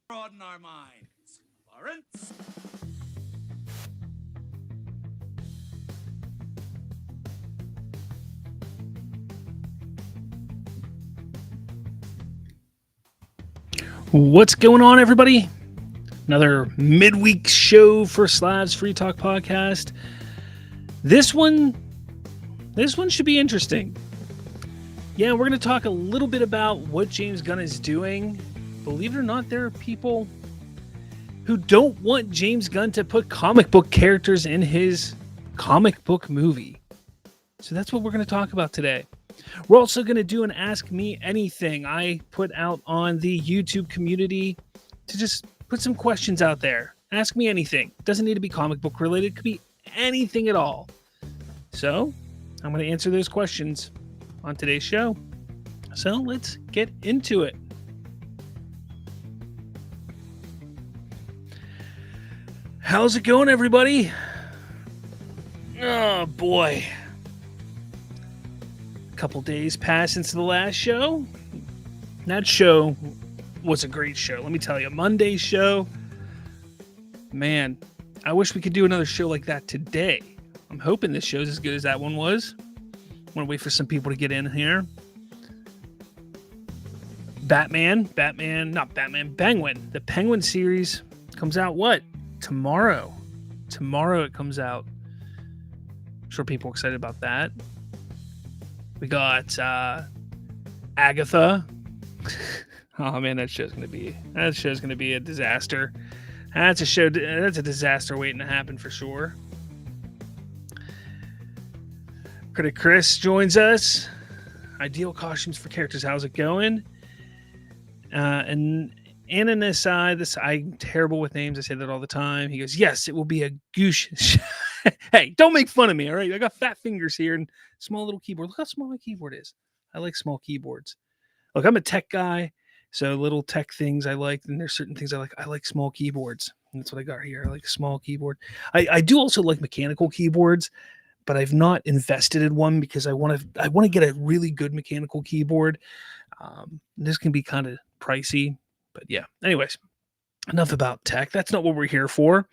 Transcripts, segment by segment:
Broaden our minds. Lawrence? What's going on, everybody? Another midweek show for Slav's Free Talk podcast. This one should be interesting. Yeah, we're going to talk a little bit about what James Gunn is doing. Believe it or not, there are people who don't want James Gunn to put comic book characters in his comic book movie. So that's what we're going to talk about today. We're also going to do an Ask Me Anything I put out on the YouTube community to just put some questions out there. Ask me anything. It doesn't need to be comic book related. It could be anything at all. So I'm going to answer those questions on today's show. So let's get into it. How's it going, everybody? Oh, boy. Couple days passed since the last show. That show was a great show. Let me tell you, Monday's show, man, I wish we could do another show like that today. I'm hoping this show's as good as that one was. I want to wait for some people to get in here. Penguin. The Penguin series comes out what? Tomorrow. Tomorrow it comes out. I'm sure people are excited about that. We got Agatha. Oh man, that show's gonna be a disaster. That's a disaster waiting to happen for sure. Critic Chris joins us. Ideal costumes for characters. How's it going? And Ananas, I'm terrible with names. I say that all the time. He goes, yes, it will be a goosh. Hey, don't make fun of me, all right? I got fat fingers here and small little keyboard. Look how small my keyboard is. I like small keyboards. Look, I'm a tech guy, so little tech things I like, and there's certain things I like. I like small keyboards. And that's what I got here. I like a small keyboard. I do also like mechanical keyboards, but I've not invested in one because I want to get a really good mechanical keyboard. This can be kind of pricey, but yeah. Anyways, enough about tech. That's not what we're here for.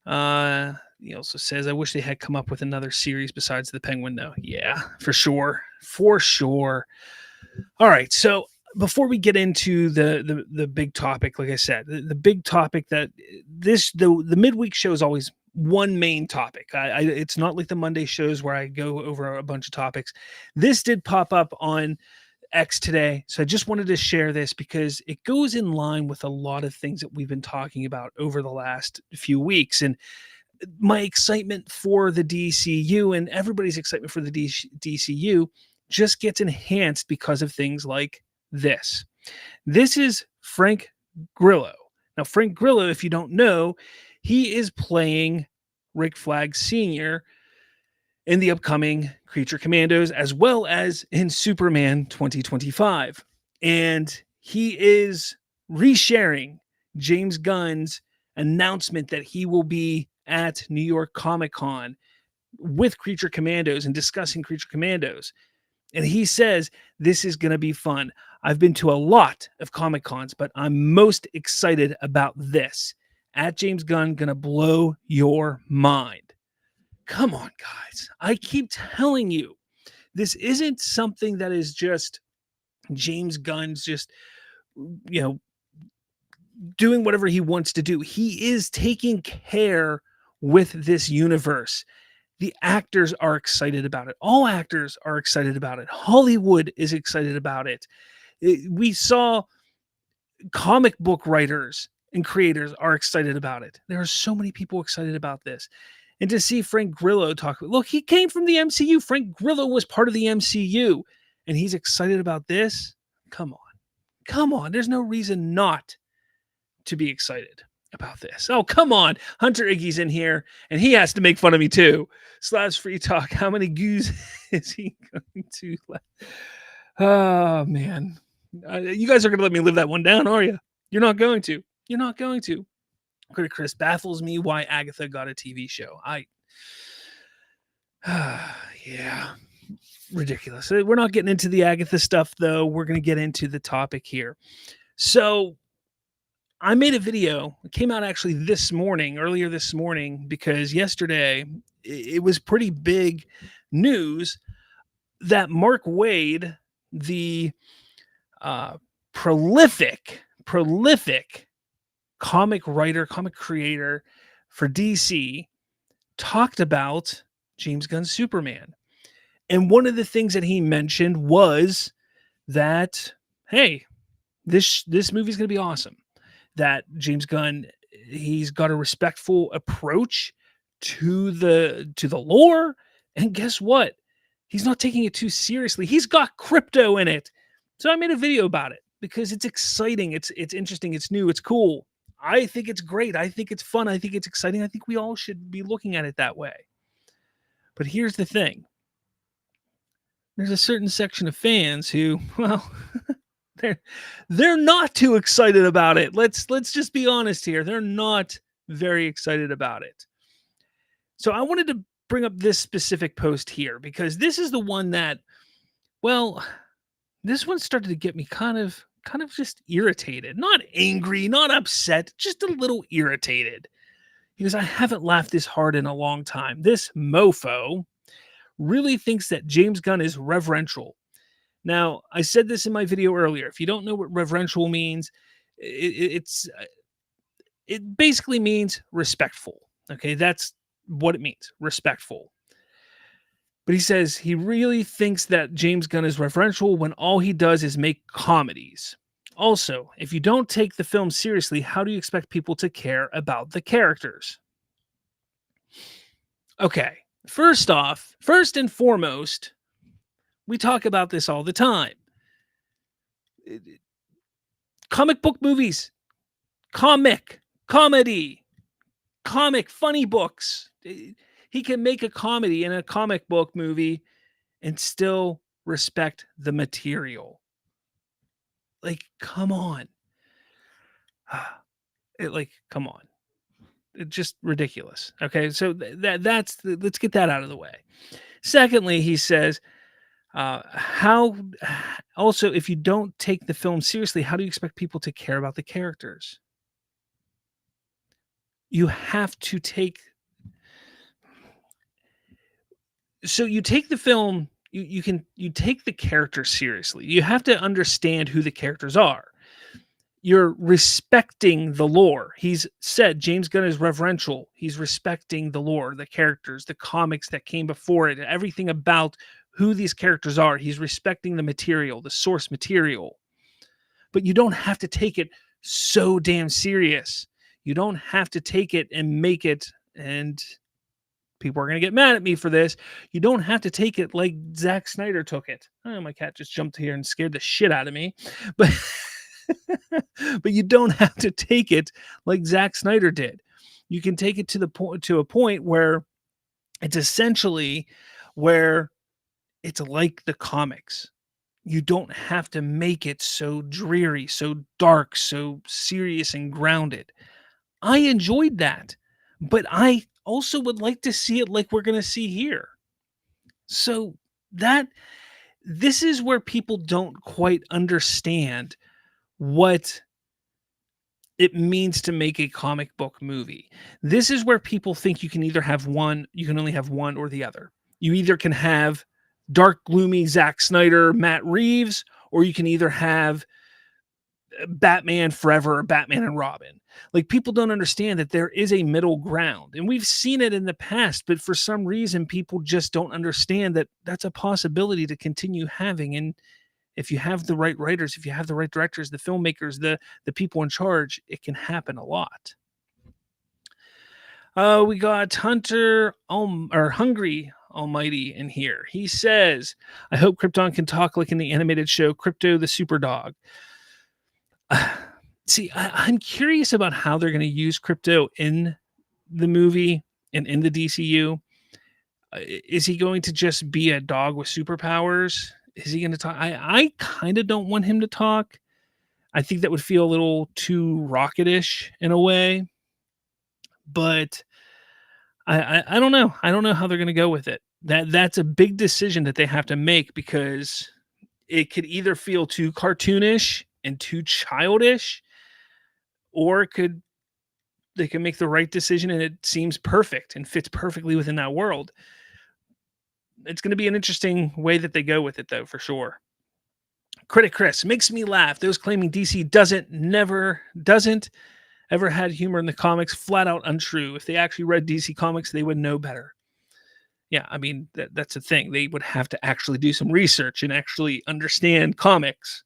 He also says, I wish they had come up with another series besides the Penguin, though. Yeah, for sure. For sure. All right. So before we get into the big topic, like I said, the big topic that the midweek show is always one main topic. It's not like the Monday shows where I go over a bunch of topics. This did pop up on X today. So I just wanted to share this because it goes in line with a lot of things that we've been talking about over the last few weeks. And my excitement for the DCU and everybody's excitement for the DCU just gets enhanced because of things like this. This is Frank Grillo. Now, Frank Grillo, if you don't know, he is playing Rick Flag Sr. in the upcoming Creature Commandos, as well as in Superman 2025. And he is resharing James Gunn's announcement that he will be at New York Comic Con with Creature Commandos and discussing Creature Commandos. And he says, this is going to be fun. I've been to a lot of Comic Cons, but I'm most excited about this. At James Gunn, going to blow your mind. Come on, guys. I keep telling you, this isn't something that is just James Gunn's just, doing whatever he wants to do. He is taking care with this universe. The actors are excited about it. All actors are excited about it. Hollywood is excited about it. We saw comic book writers and creators are excited about it. There are so many people excited about this. And to see Frank Grillo talk, look, he came from the MCU. Frank Grillo was part of the MCU. And he's excited about this. Come on. There's no reason not to be excited about this. Oh, come on. Hunter Iggy's in here, and he has to make fun of me too. Slav's Free Talk. How many goos is he going to let? Oh, man. You guys are going to let me live that one down, are you? You're not going to. Critic Chris baffles me why Agatha got a TV show. Yeah. Ridiculous. We're not getting into the Agatha stuff, though. We're going to get into the topic here. So I made a video. It came out actually earlier this morning, because yesterday it was pretty big news that Mark Waid, the uh, prolific comic writer, comic creator for DC, talked about James Gunn's Superman. And one of the things that he mentioned was that, hey, this movie is going to be awesome. That James Gunn, he's got a respectful approach to the lore, and guess what? He's not taking it too seriously. He's got crypto in it. So I made a video about it because it's exciting, it's interesting, it's new, it's cool. I think it's great. I think it's fun. I think it's exciting. I think we all should be looking at it that way. But here's the thing. There's a certain section of fans who, well, they're not too excited about it. Let's just be honest here. They're not very excited about it. So I wanted to bring up this specific post here because this is the one that, well, this one started to get me kind of just irritated. Not angry, not upset, just a little irritated. Because I haven't laughed this hard in a long time. This mofo really thinks that James Gunn is reverential. Now, I said this in my video earlier. If you don't know what reverential means, it basically means respectful. Okay, that's what it means, respectful. But he says he really thinks that James Gunn is reverential when all he does is make comedies. Also, if you don't take the film seriously, how do you expect people to care about the characters? Okay, first and foremost, we talk about this all the time. Comic book movies, comedy, funny books. He can make a comedy in a comic book movie and still respect the material. Like, come on. Come on. It's just ridiculous. Okay, so let's get that out of the way. Secondly, he says, also, if you don't take the film seriously, how do you expect people to care about the characters? You have to take... So you take the film, you take the characters seriously. You have to understand who the characters are. You're respecting the lore. He's said James Gunn is reverential. He's respecting the lore, the characters, the comics that came before it, everything about who these characters are. He's respecting the material, the source material. But you don't have to take it so damn serious. You don't have to take it and make it, and people are going to get mad at me for this. You don't have to take it like Zack Snyder took it. Oh, my cat just jumped here and scared the shit out of me. But but you don't have to take it like Zack Snyder did. You can take it to a point where it's essentially where it's like the comics. You don't have to make it so dreary, so dark, so serious and grounded. I enjoyed that, but I also would like to see it like we're going to see here. So this is where people don't quite understand what it means to make a comic book movie. This is where people think you can only have one or the other. You either can have dark, gloomy Zack Snyder, Matt Reeves, or you can either have Batman Forever or Batman and Robin. Like, people don't understand that there is a middle ground, and we've seen it in the past, but for some reason people just don't understand that that's a possibility to continue having. And if you have the right writers, if you have the right directors, the filmmakers, the people in charge, it can happen a lot. We got Hungry Almighty in here. He says, I hope Krypton can talk like in the animated show Krypto the Super Dog. See, I'm curious about how they're going to use Krypto in the movie and in the DCU. Is he going to just be a dog with superpowers? Is he going to talk? I kind of don't want him to talk. I think that would feel a little too Rocket-ish in a way. But I don't know. I don't know how they're going to go with it. That's a big decision that they have to make, because it could either feel too cartoonish and too childish, or they can make the right decision and it seems perfect and fits perfectly within that world. It's going to be an interesting way that they go with it, though, for sure. Critic Chris makes me laugh. Those claiming DC doesn't ever had humor in the comics, flat out untrue. If they actually read DC comics, they would know better. Yeah, I mean, that's the thing. They would have to actually do some research and actually understand comics.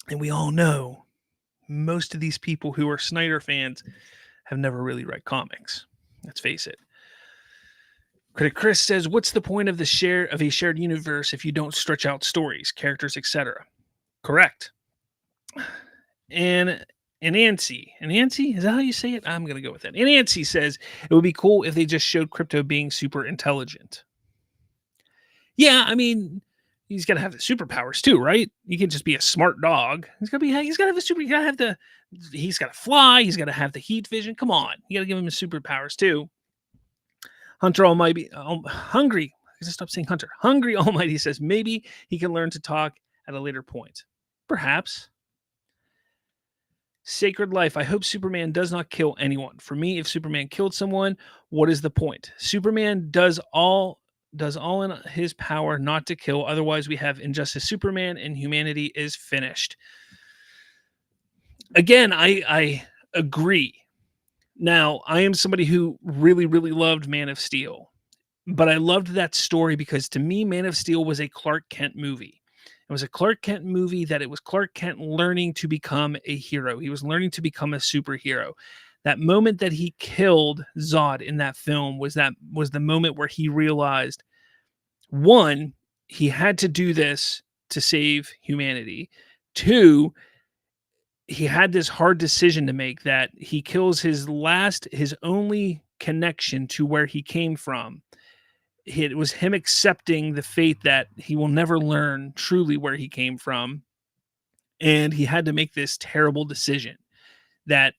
And we all know most of these people who are Snyder fans have never really read comics. Let's face it. Critic Chris says, "What's the point of a shared universe if you don't stretch out stories, characters, etc.?" Correct. And Nancy, is that how you say it? I'm gonna go with that. And Nancy says it would be cool if they just showed Krypto being super intelligent. Yeah, I mean, he's got to have the superpowers too, right? You can just be a smart dog. He's got to have a super. He's got to fly. He's got to have the heat vision. Come on, you got to give him his superpowers too. Hunter Almighty, hungry. I just stop saying Hunter. Hungry Almighty says maybe he can learn to talk at a later point. Perhaps. Sacred Life. I hope Superman does not kill anyone. For me, if Superman killed someone, what is the point? Superman does all in his power not to kill. Otherwise, we have Injustice Superman and humanity is finished. Again, I agree. Now, I am somebody who really, really loved Man of Steel, but I loved that story because to me, Man of Steel was a Clark Kent movie. It was a Clark Kent movie that it was Clark Kent learning to become a hero. He was learning to become a superhero. That moment that he killed Zod in that film was the moment where he realized, one, he had to do this to save humanity. Two, he had this hard decision to make that he kills his only connection to where he came from. It was him accepting the fate that he will never learn truly where he came from. And he had to make this terrible decision that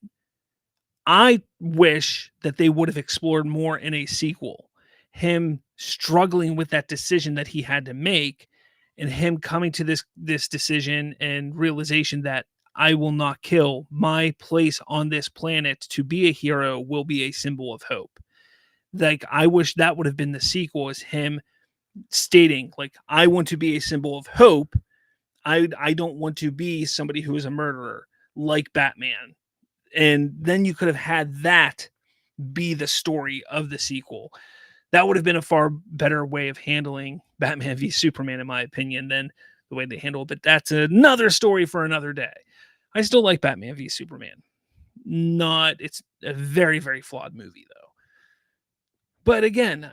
I wish that they would have explored more in a sequel. Him struggling with that decision that he had to make and him coming to this decision and realization that I will not kill. My place on this planet to be a hero will be a symbol of hope. Like, I wish that would have been the sequel, is him stating, like, I want to be a symbol of hope. I don't want to be somebody who is a murderer like Batman. And then you could have had that be the story of the sequel. That would have been a far better way of handling Batman v Superman, in my opinion, than the way they handle it. But that's another story for another day. I still like Batman v Superman. It's a very, very flawed movie, though. But again,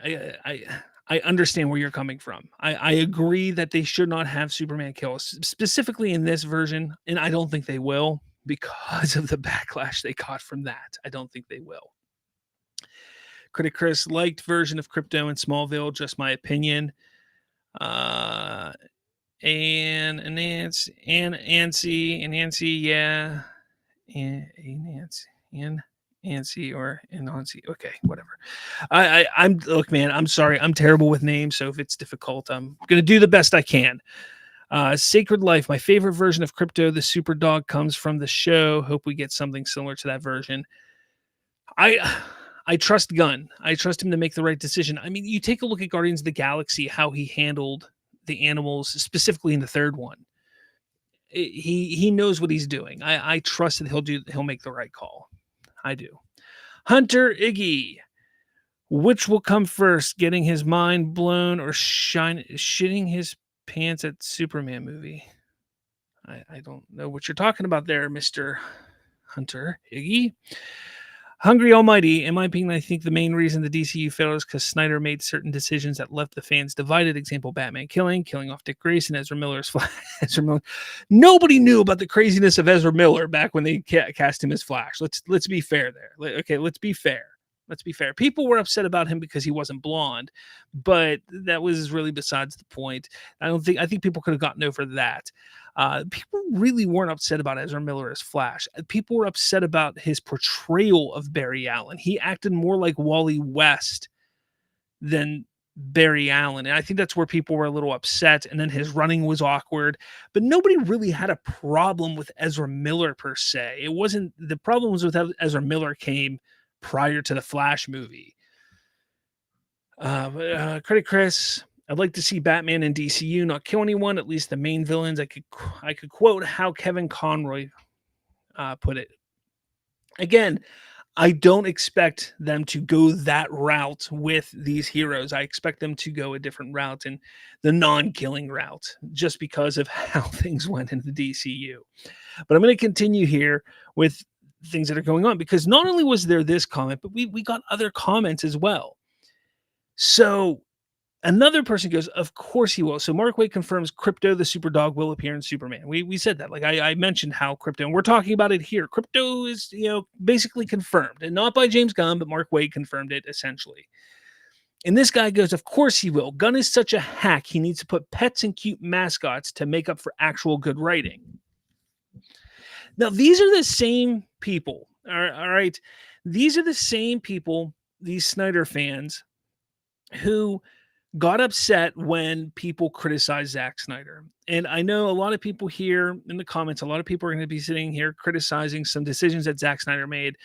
I understand where you're coming from. I agree that they should not have Superman kill, specifically in this version, and I don't think they will because of the backlash they got from that. I don't think they will. Critic Chris liked version of Krypto in Smallville, just my opinion. And Nancy, yeah. Nancy or Nancy. Okay, whatever. I'm look, man, I'm sorry. I'm terrible with names, so if it's difficult, I'm gonna do the best I can. Sacred Life, my favorite version of Krypto, the super dog, comes from the show. Hope we get something similar to that version. I trust Gunn. I trust him to make the right decision. I mean, you take a look at Guardians of the Galaxy, how he handled the animals, specifically in the third one. He knows what he's doing. I trust that he'll make the right call. I do. Hunter Iggy. Which will come first, getting his mind blown or shitting his pants at Superman movie? I don't know what you're talking about there, Mr. Hunter Iggy. Hungry Almighty, in my opinion, I think the main reason the DCU failed is because Snyder made certain decisions that left the fans divided. Example, Batman killing off Dick Grayson, Ezra Miller's Flash. Nobody knew about the craziness of Ezra Miller back when they cast him as Flash. Let's be fair there. Okay, let's be fair. People were upset about him because he wasn't blonde, but that was really besides the point. I think people could have gotten over that. People really weren't upset about Ezra Miller as Flash. People were upset about his portrayal of Barry Allen. He acted more like Wally West than Barry Allen. And I think that's where people were a little upset. And then his running was awkward, but nobody really had a problem with Ezra Miller per se. It wasn't the problems with Ezra Miller came prior to the Flash movie. Credit Chris. I'd like to see Batman and DCU not kill anyone, at least the main villains. I could quote how Kevin Conroy put it. Again, I don't expect them to go that route with these heroes. I expect them to go a different route and the non-killing route, just because of how things went in the DCU. But I'm going to continue here with things that are going on, because not only was there this comment, but we got other comments as well. So another person goes, of course he will. So Mark Waid confirms Krypto the Superdog will appear in Superman. We said that. Like I mentioned how Krypto, and we're talking about it here. Krypto is, basically confirmed, and not by James Gunn, but Mark Waid confirmed it essentially. And this guy goes, of course he will. Gunn is such a hack. He needs to put pets and cute mascots to make up for actual good writing. Now, these are the same people. All right. These are the same people, these Snyder fans, who got upset when people criticize Zack Snyder. And I know a lot of people here in the comments, a lot of people are going to be sitting here criticizing some decisions that Zack Snyder made.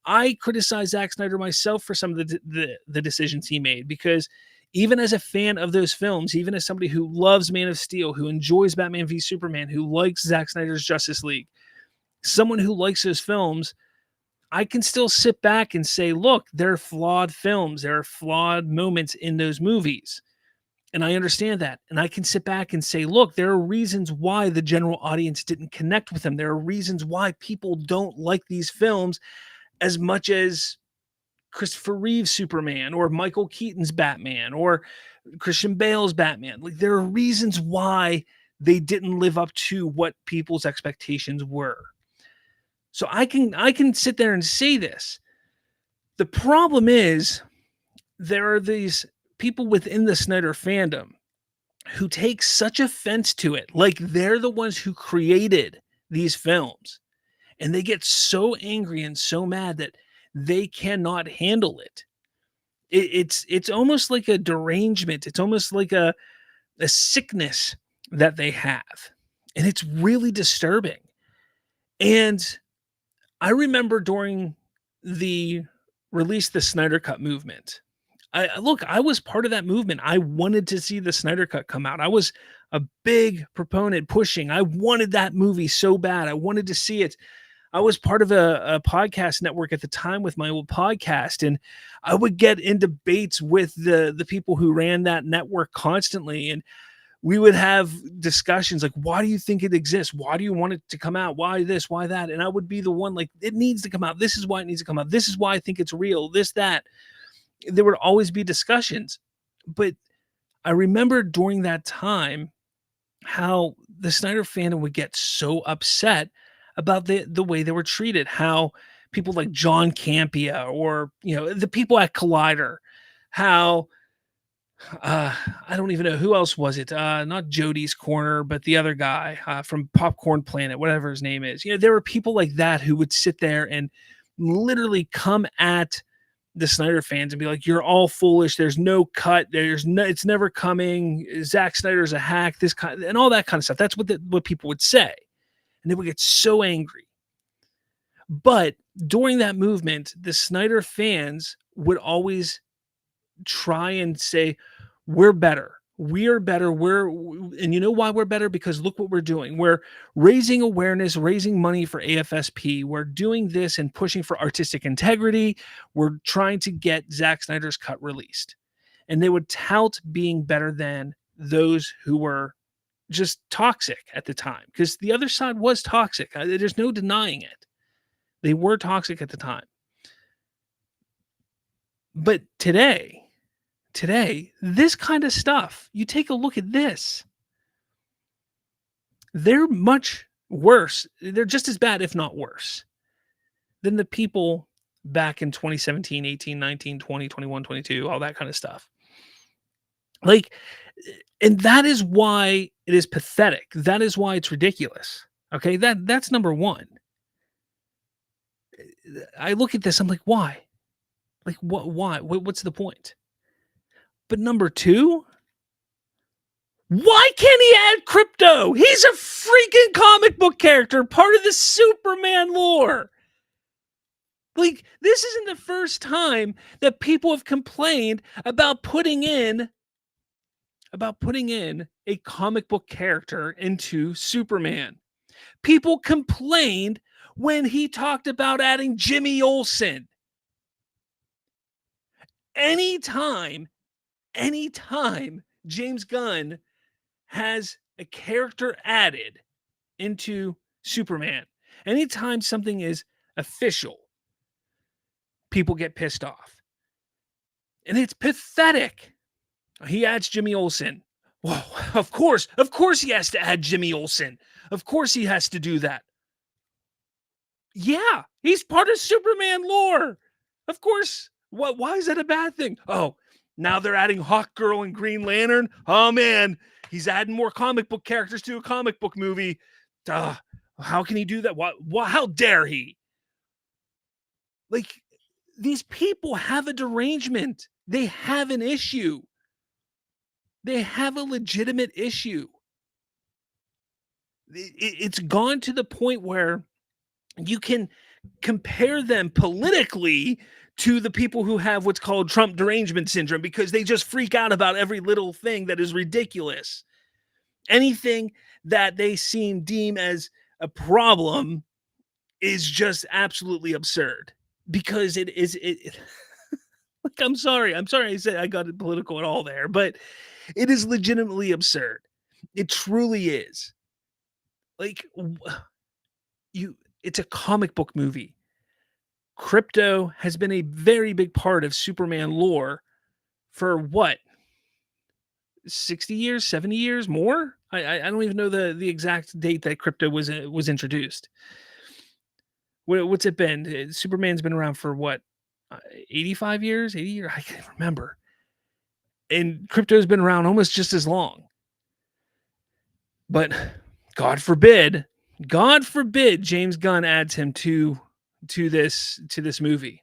I criticize Zack Snyder myself for some of the decisions he made, because even as a fan of those films, even as somebody who loves Man of Steel, who enjoys Batman v Superman, who likes Zack Snyder's Justice League, someone who likes those films, I can still sit back and say, look, they're flawed films. There are flawed moments in those movies. And I understand that. And I can sit back and say, look, there are reasons why the general audience didn't connect with them. There are reasons why people don't like these films as much as Christopher Reeve's Superman or Michael Keaton's Batman or Christian Bale's Batman. Like, there are reasons why they didn't live up to what people's expectations were. So I can sit there and say this. The problem is there are these people within the Snyder fandom who take such offense to it, like they're the ones who created these films, and they get so angry and so mad that they cannot handle it. It's almost like a derangement. It's almost like a sickness that they have, and it's really disturbing. And I remember during the release the Snyder Cut movement, I was part of that movement. I wanted to see the Snyder Cut come out. I was a big proponent pushing. I wanted that movie so bad. I wanted to see it. I was part of a podcast network at the time with my old podcast, and I would get in debates with the people who ran that network constantly, and we would have discussions like, why do you think it exists? Why do you want it to come out? Why this? Why that? And I would be the one like, it needs to come out. This is why it needs to come out. This is why I think it's real. This, that. There would always be discussions. But I remember during that time how the Snyder fandom would get so upset about the way they were treated, how people like John Campea or, the people at Collider, how I don't even know who else was it. Not Jody's Corner, but the other guy from Popcorn Planet, whatever his name is. There were people like that who would sit there and literally come at the Snyder fans and be like, "You're all foolish. There's no cut. It's never coming. Zack Snyder's a hack. This kind and all that kind of stuff." That's what people would say, and they would get so angry. But during that movement, the Snyder fans would always try and say, we're better. We are better. And you know why we're better? Because look what we're doing. We're raising awareness, raising money for AFSP. We're doing this and pushing for artistic integrity. We're trying to get Zack Snyder's cut released. And they would tout being better than those who were just toxic at the time, because the other side was toxic. There's no denying it. They were toxic at the time. But today, this kind of stuff, you take a look at this. They're much worse. They're just as bad, if not worse, than the people back in 2017, 18, 19, 20, 21, 22, all that kind of stuff. Like, and that is why it is pathetic. That is why it's ridiculous. Okay, that's number one. I look at this, I'm like, why? Like, what? Why? What's the point? But number two, why can't he add Krypto? He's a freaking comic book character, part of the Superman lore. Like, this isn't the first time that people have complained about putting in a comic book character into Superman. People complained when he talked about adding Jimmy Olsen. Anytime James Gunn has a character added into Superman, anytime something is official, people get pissed off. And it's pathetic. He adds Jimmy Olsen. Whoa, of course he has to add Jimmy Olsen. Of course he has to do that. Yeah, he's part of Superman lore. Of course. Why is that a bad thing? Oh, now they're adding Hawkgirl and Green Lantern. Oh man, he's adding more comic book characters to a comic book movie. How can he do that? How dare he? Like, these people have a derangement. They have an issue. They have a legitimate issue. It's gone to the point where you can compare them politically to the people who have what's called Trump derangement syndrome, because they just freak out about every little thing that is ridiculous. Anything that they deem as a problem is just absolutely absurd, because it like, I'm sorry I said I got it political at all there, but it is legitimately absurd. It truly is. Like, it's a comic book movie. Krypto has been a very big part of Superman lore for what? 60 years, 70 years, more? I don't even know the exact date that Krypto was introduced. What's it been? Superman's been around for what? 85 years? 80 years? I can't remember. And Krypto's been around almost just as long. But God forbid James Gunn adds him to this movie.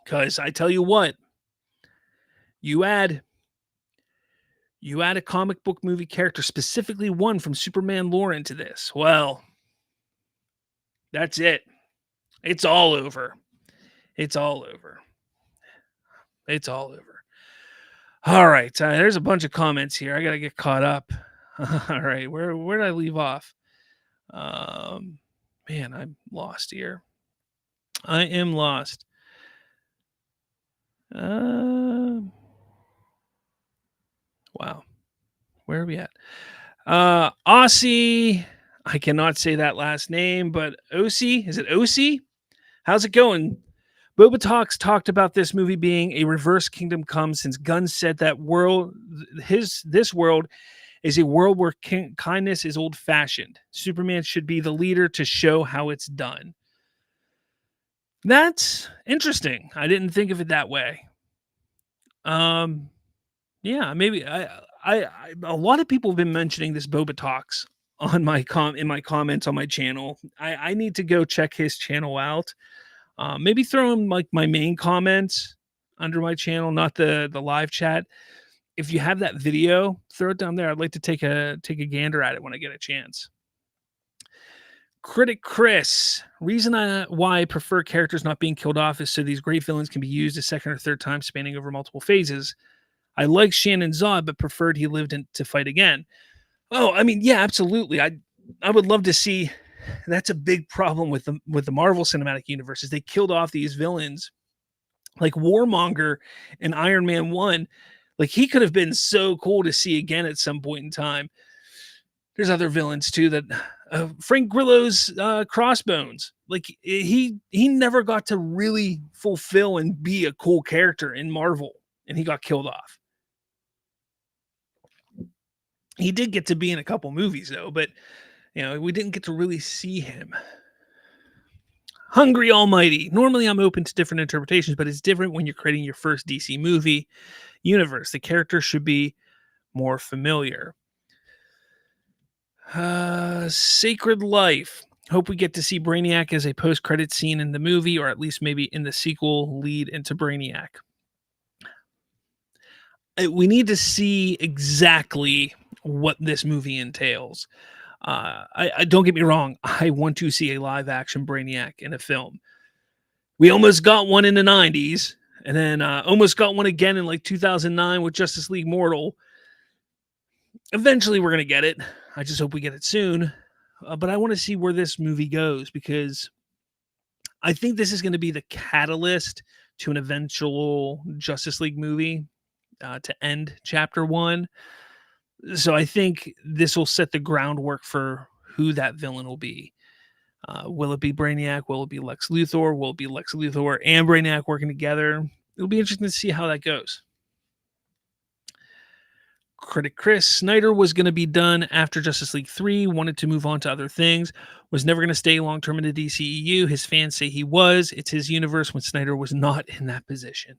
Because I tell you what, you add a comic book movie character, specifically one from Superman lore, into this, well, that's it. It's all over. It's all over. It's all over. All right. There's a bunch of comments here. I got to get caught up. All right. Where did I leave off? Man, I'm lost here. I am lost. Wow. Where are we at? Aussie. I cannot say that last name, but Osi, is it Osi? How's it going? Boba Talks talked about this movie being a reverse Kingdom Come, since Gunn said that this world is a world where kindness is old-fashioned. Superman should be the leader to show how it's done. That's interesting. I didn't think of it that way. Yeah, maybe a lot of people have been mentioning this Boba Talks on in my comments on my channel. I need to go check his channel out. Maybe throw him like my main comments under my channel, not the live chat. If you have that video, throw it down there. I'd like to take a gander at it when I get a chance. Critic Chris, reason why I prefer characters not being killed off is so these great villains can be used a second or third time, spanning over multiple phases. I like Shannon Zod, but preferred he lived to fight again. Oh, I mean, yeah, absolutely. I would love to see. That's a big problem with the Marvel Cinematic Universe, is they killed off these villains like Warmonger and Iron Man 1. Like, he could have been so cool to see again at some point in time. There's other villains too, that Frank Grillo's Crossbones. Like, he never got to really fulfill and be a cool character in Marvel, and he got killed off. He did get to be in a couple movies though, but we didn't get to really see him. Hungry Almighty. Normally I'm open to different interpretations, but it's different when you're creating your first DC movie universe. The character should be more familiar. Sacred Life. Hope we get to see Brainiac as a post-credit scene in the movie, or at least maybe in the sequel lead into Brainiac. We need to see exactly what this movie entails. I don't get me wrong. I want to see a live action Brainiac in a film. We almost got one in the 90s, and then almost got one again in like 2009 with Justice League Mortal. Eventually, we're going to get it. I just hope we get it soon. But I want to see where this movie goes, because I think this is going to be the catalyst to an eventual Justice League movie to end Chapter 1. So I think this will set the groundwork for who that villain will be. Will it be Brainiac? Will it be Lex Luthor? Will it be Lex Luthor and Brainiac working together? It'll be interesting to see how that goes. Critic Chris: Snyder was going to be done after Justice League 3, wanted to move on to other things, was never going to stay long term in the DCEU. His fans say he was. It's his universe when Snyder was not in that position.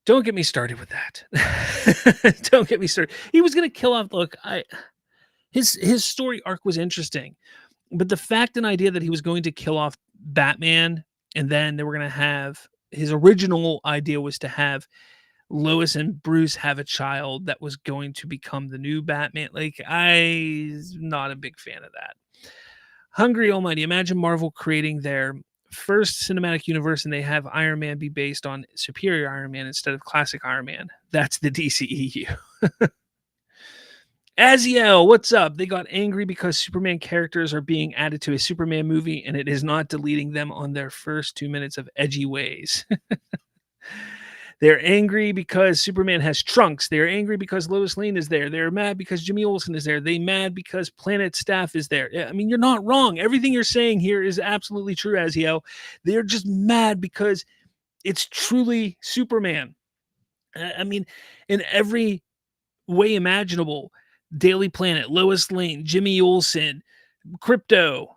Don't get me started with that. Don't get me started. He was going to kill off. Look, his story arc was interesting, but the fact and idea that he was going to kill off Batman, and then they were going to have, his original idea was to have Lois and Bruce have a child that was going to become the new Batman. Like, I'm not a big fan of that. Hungry Almighty: imagine Marvel creating their first cinematic universe and they have Iron Man be based on Superior Iron Man instead of classic Iron Man. That's the DCEU. Aziel, what's up? They got angry because Superman characters are being added to a Superman movie and it is not deleting them on their first 2 minutes of edgy ways. They're angry because Superman has trunks. They're angry because Lois Lane is there. They're mad because Jimmy Olsen is there. They're mad because Planet Staff is there. I mean, you're not wrong. Everything you're saying here is absolutely true, Aziel. They're just mad because it's truly Superman. I mean, in every way imaginable. Daily Planet, Lois Lane, Jimmy Olsen, Krypto.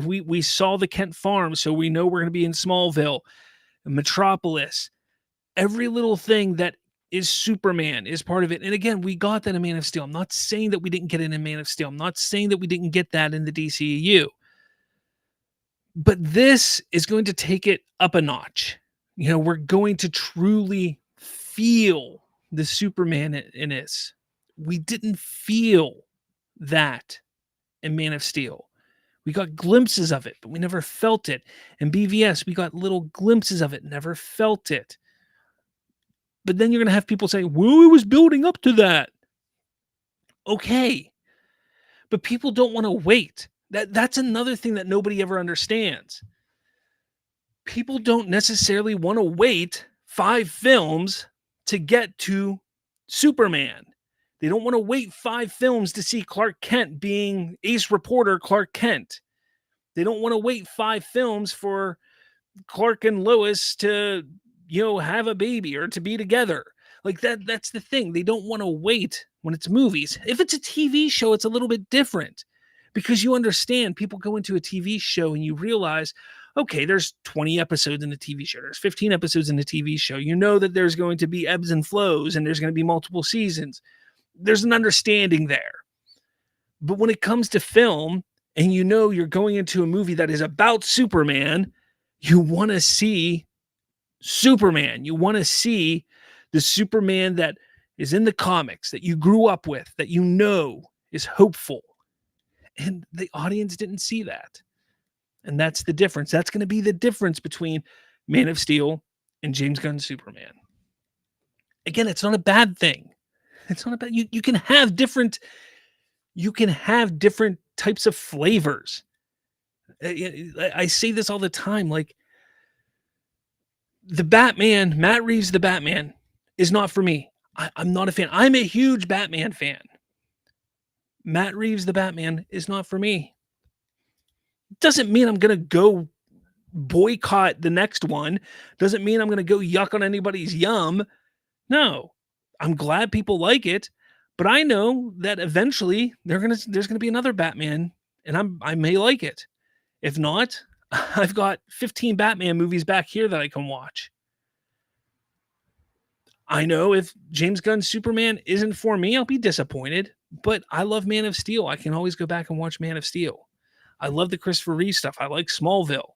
We saw the Kent Farm, so we know we're going to be in Smallville. Metropolis. Every little thing that is Superman is part of it. And again, we got that in Man of Steel. I'm not saying that we didn't get it in Man of Steel. I'm not saying that we didn't get that in the DCEU. But this is going to take it up a notch. You know, we're going to truly feel the Superman in this. We didn't feel that in Man of Steel. We got glimpses of it, but we never felt it. In BVS, we got little glimpses of it, never felt it. But then you're going to have people say, well, it was building up to that. Okay. But people don't want to wait. That's another thing that nobody ever understands. People don't necessarily want to wait 5 films to get to Superman. They don't want to wait 5 films to see Clark Kent being ace reporter Clark Kent. They don't want to wait 5 films for Clark and Lois to, have a baby or to be together. Like that's the thing. They don't want to wait when it's movies. If it's a TV show, it's a little bit different because you understand people go into a TV show and you realize, okay, there's 20 episodes in the TV show. There's 15 episodes in the TV show. You know that there's going to be ebbs and flows and there's going to be multiple seasons. There's an understanding there. But when it comes to film and you're going into a movie that is about Superman, you want to see Superman. You want to see the Superman that is in the comics, that you grew up with, that is hopeful. And the audience didn't see that. And that's the difference. That's going to be the difference between Man of Steel and James Gunn's Superman. Again, it's not a bad thing. It's not about you can have different types of flavors. I say this all the time. Like the Batman, Matt Reeves, the Batman is not for me. I'm not a fan. I'm a huge Batman fan. Matt Reeves, the Batman is not for me. Doesn't mean I'm going to go boycott the next one. Doesn't mean I'm going to go yuck on anybody's yum. No. I'm glad people like it, but I know that eventually there's going to be another Batman, and I may like it. If not, I've got 15 Batman movies back here that I can watch. I know if James Gunn's Superman isn't for me, I'll be disappointed, but I love Man of Steel. I can always go back and watch Man of Steel. I love the Christopher Reeve stuff. I like Smallville.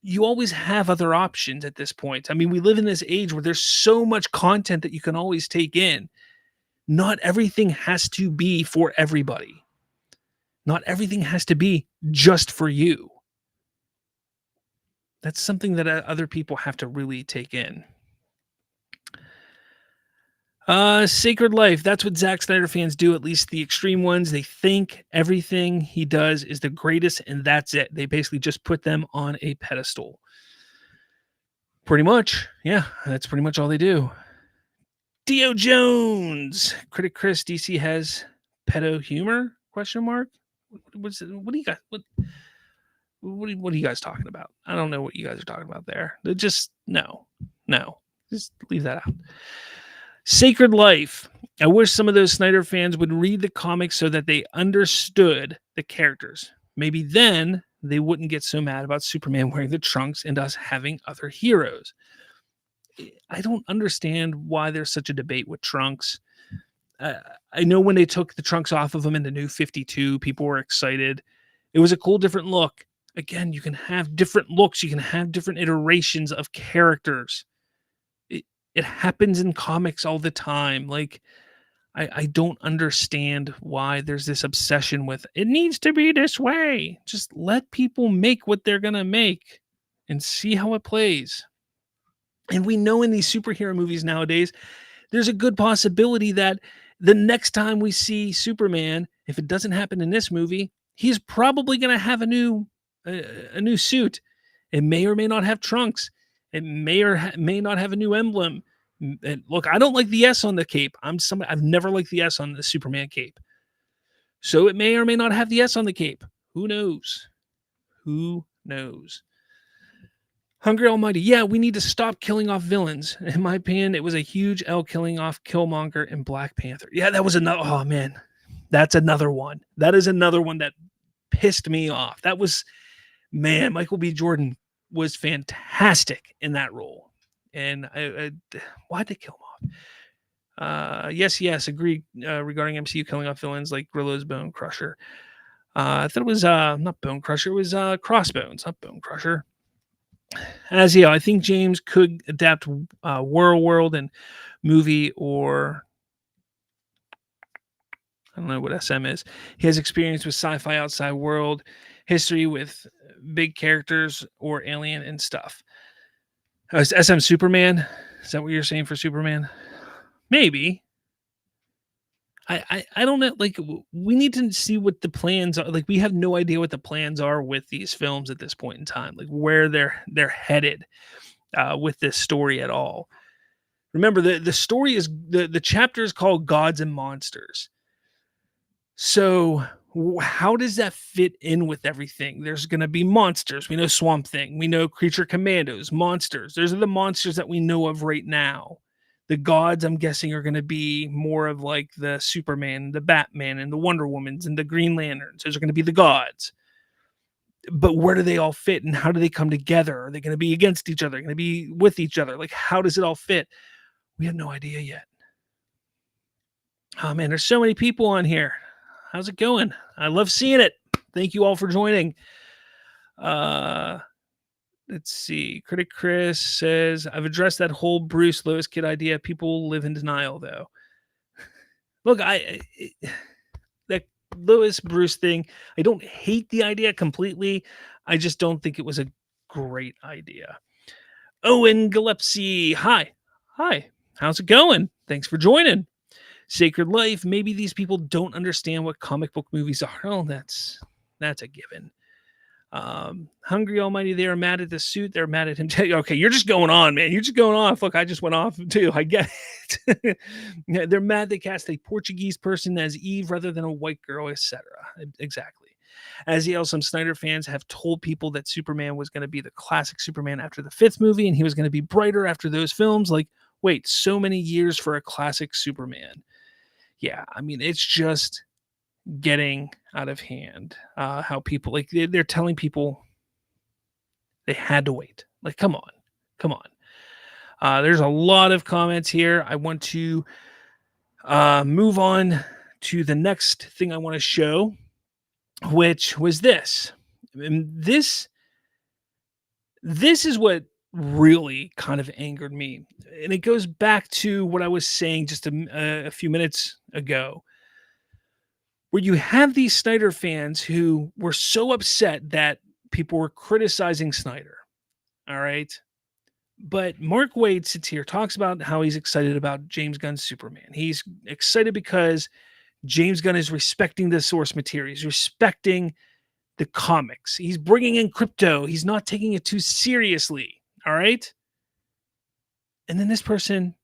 you always have other options at this point. I mean, we live in this age where there's so much content that you can always take in. Not everything has to be for everybody. Not everything has to be just for you. That's something that other people have to really take in. Sacred Life. That's what Zack Snyder fans do, at least the extreme ones. They think everything he does is the greatest, and that's it. They basically just put them on a pedestal. Pretty much. Yeah, that's pretty much all they do. Dio Jones. Critic Chris, DC has pedo humor? Question mark. What do you guys what are you guys talking about? I don't know what you guys are talking about there. Just no. Just leave that out. Sacred Life. I wish some of those Snyder fans would read the comics so that they understood the characters. Maybe then they wouldn't get so mad about Superman wearing the trunks and us having other heroes. I don't understand why there's such a debate with trunks. I know when they took the trunks off of him in the New 52, people were excited. It was a cool, different look. Again, you can have different looks. You can have different iterations of characters. It happens in comics all the time. Like, I don't understand why there's this obsession with it needs to be this way. Just let people make what they're going to make and see how it plays. And we know in these superhero movies nowadays, there's a good possibility that the next time we see Superman, if it doesn't happen in this movie, he's probably going to have a new suit. It may or may not have trunks. It may or may not have a new emblem. And look, I don't like the S on the cape. I've never liked the S on the Superman cape. So it may or may not have the S on the cape. Who knows? Who knows? Hungry Almighty. Yeah, we need to stop killing off villains. In my opinion, it was a huge L killing off Killmonger and Black Panther. Yeah, that was another. Oh, man. That's another one. That is another one that pissed me off. That was, man, Michael B. Jordan was fantastic in that role. And why'd they kill him off? Yes, agree regarding MCU killing off villains like Grillo's Bone Crusher. I thought it was not Bone Crusher, it was Crossbones, not Bone Crusher. I think James could adapt World and movie, or I don't know what SM is. He has experience with sci-fi outside world, history with big characters or alien and stuff. SM Superman? Is that what you're saying for Superman? Maybe. I don't know. Like, we need to see what the plans are. Like, we have no idea what the plans are with these films at this point in time. Like, where they're headed with this story at all. Remember, the story is the chapter is called Gods and Monsters. So how does that fit in with everything? There's going to be monsters. We know Swamp Thing. We know Creature Commandos, monsters. Those are the monsters that we know of right now. The gods, I'm guessing, are going to be more of like the Superman, the Batman, and the Wonder Womans, and the Green Lanterns. Those are going to be the gods. But where do they all fit, and how do they come together? Are they going to be against each other? Going to be with each other? Like, how does it all fit? We have no idea yet. Oh, man, there's so many people on here. How's it going? I love seeing it. Thank you all for joining. Let's see. Critic Chris says, I've addressed that whole Bruce Lois kid idea. People live in denial, though. Look, that Lois Bruce thing, I don't hate the idea completely. I just don't think it was a great idea. Owen Gillespie. Hi. How's it going? Thanks for joining. Sacred Life. Maybe these people don't understand what comic book movies are. Oh, that's a given. Hungry Almighty, they are mad at the suit. They're mad at him. Okay, you're just going on, man. You're just going on. Fuck, I just went off too. I get it. Yeah, they're mad they cast a Portuguese person as Eve rather than a white girl, etc. Exactly. As some Snyder fans have told people that Superman was going to be the classic Superman after the 5th movie, and he was going to be brighter after those films. Like, wait, so many years for a classic Superman. Yeah, I mean, it's just getting out of hand. How people, like, they're telling people they had to wait. Like, come on. There's a lot of comments here. I want to move on to the next thing I want to show, which was this. And this This is what really kind of angered me. And it goes back to what I was saying just a few minutes ago, where you have these Snyder fans who were so upset that people were criticizing Snyder. All right. But Mark Waid sits here, talks about how he's excited about James Gunn's Superman. He's excited because James Gunn is respecting the source material. He's respecting the comics. He's bringing in crypto. He's not taking it too seriously. All right. And then this person,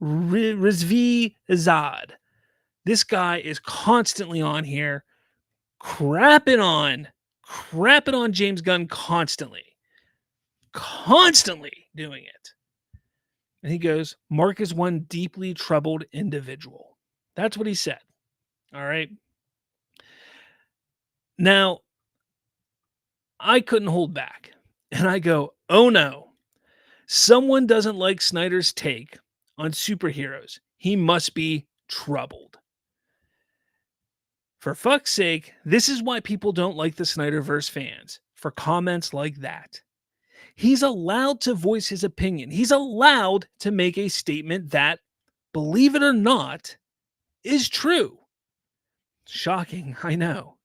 Rizvi Azad, this guy is constantly on here crapping on James Gunn constantly doing it. And he goes, Mark is one deeply troubled individual. That's what he said. All right. Now, I couldn't hold back. And I go, oh no, someone doesn't like Snyder's take on superheroes. He must be troubled. For fuck's sake, this is why people don't like the Snyderverse fans, for comments like that. He's allowed to voice his opinion. He's allowed to make a statement that, believe it or not, is true. Shocking, I know.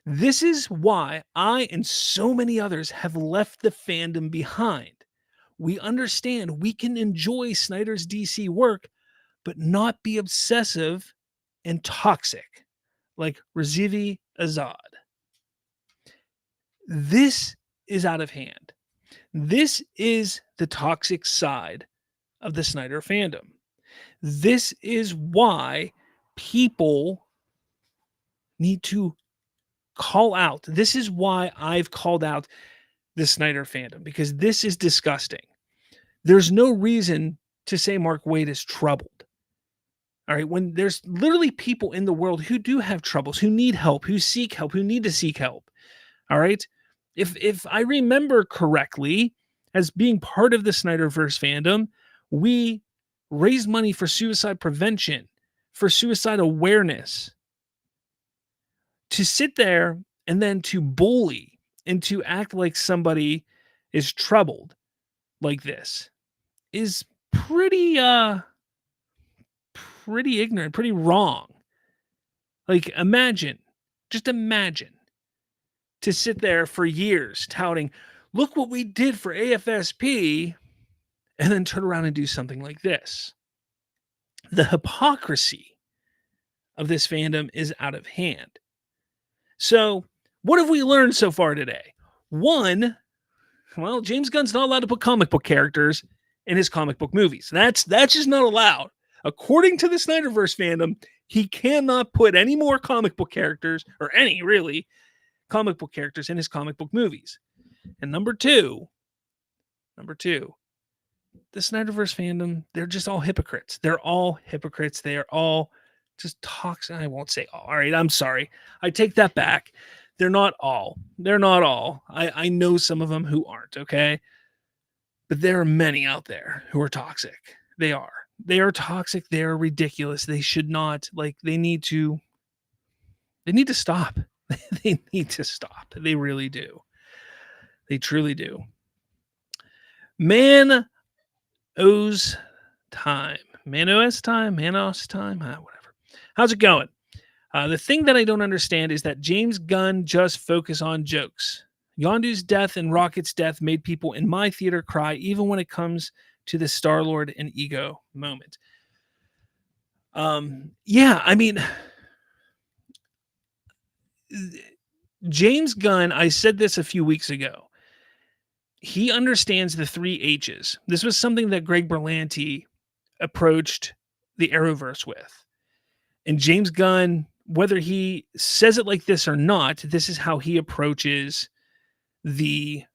This is why I and so many others have left the fandom behind. We understand we can enjoy Snyder's DC work, but not be obsessive and toxic like Razivi Azad. This is out of hand. This is the toxic side of the Snyder fandom. This is why people need to call out. This is why I've called out the Snyder fandom, because this is disgusting. There's no reason to say Mark Waid is troubled. All right, when there's literally people in the world who do have troubles, who need help, who seek help, who need to seek help. All right. If I remember correctly, as being part of the Snyderverse fandom, we raised money for suicide prevention, for suicide awareness. To sit there and then to bully and to act like somebody is troubled like this is pretty ignorant, pretty wrong. Like, just imagine to sit there for years touting, look what we did for AFSP, and then turn around and do something like this. The hypocrisy of this fandom is out of hand. So, what have we learned so far today? One, well, James Gunn's not allowed to put comic book characters in his comic book movies. That's just not allowed. According to the Snyderverse fandom, he cannot put any more comic book characters, or any really comic book characters, in his comic book movies. And number two, the Snyderverse fandom, they're just all hypocrites. They're all hypocrites. They are all just toxic. I won't say all. All right, I'm sorry. I take that back. They're not all. I know some of them who aren't, okay? But there are many out there who are toxic. They are. They are toxic. They are ridiculous. They should not, they need to stop. They need to stop. They really do. They truly do. Man owes time. Manos time? Whatever. How's it going? The thing that I don't understand is that James Gunn just focus on jokes. Yondu's death and Rocket's death made people in my theater cry, even when it comes to the Star-Lord and Ego moment. Yeah, I mean, James Gunn, I said this a few weeks ago. He understands the 3 H's. This was something that Greg Berlanti approached the Arrowverse with. And James Gunn, whether he says it like this or not, this is how he approaches his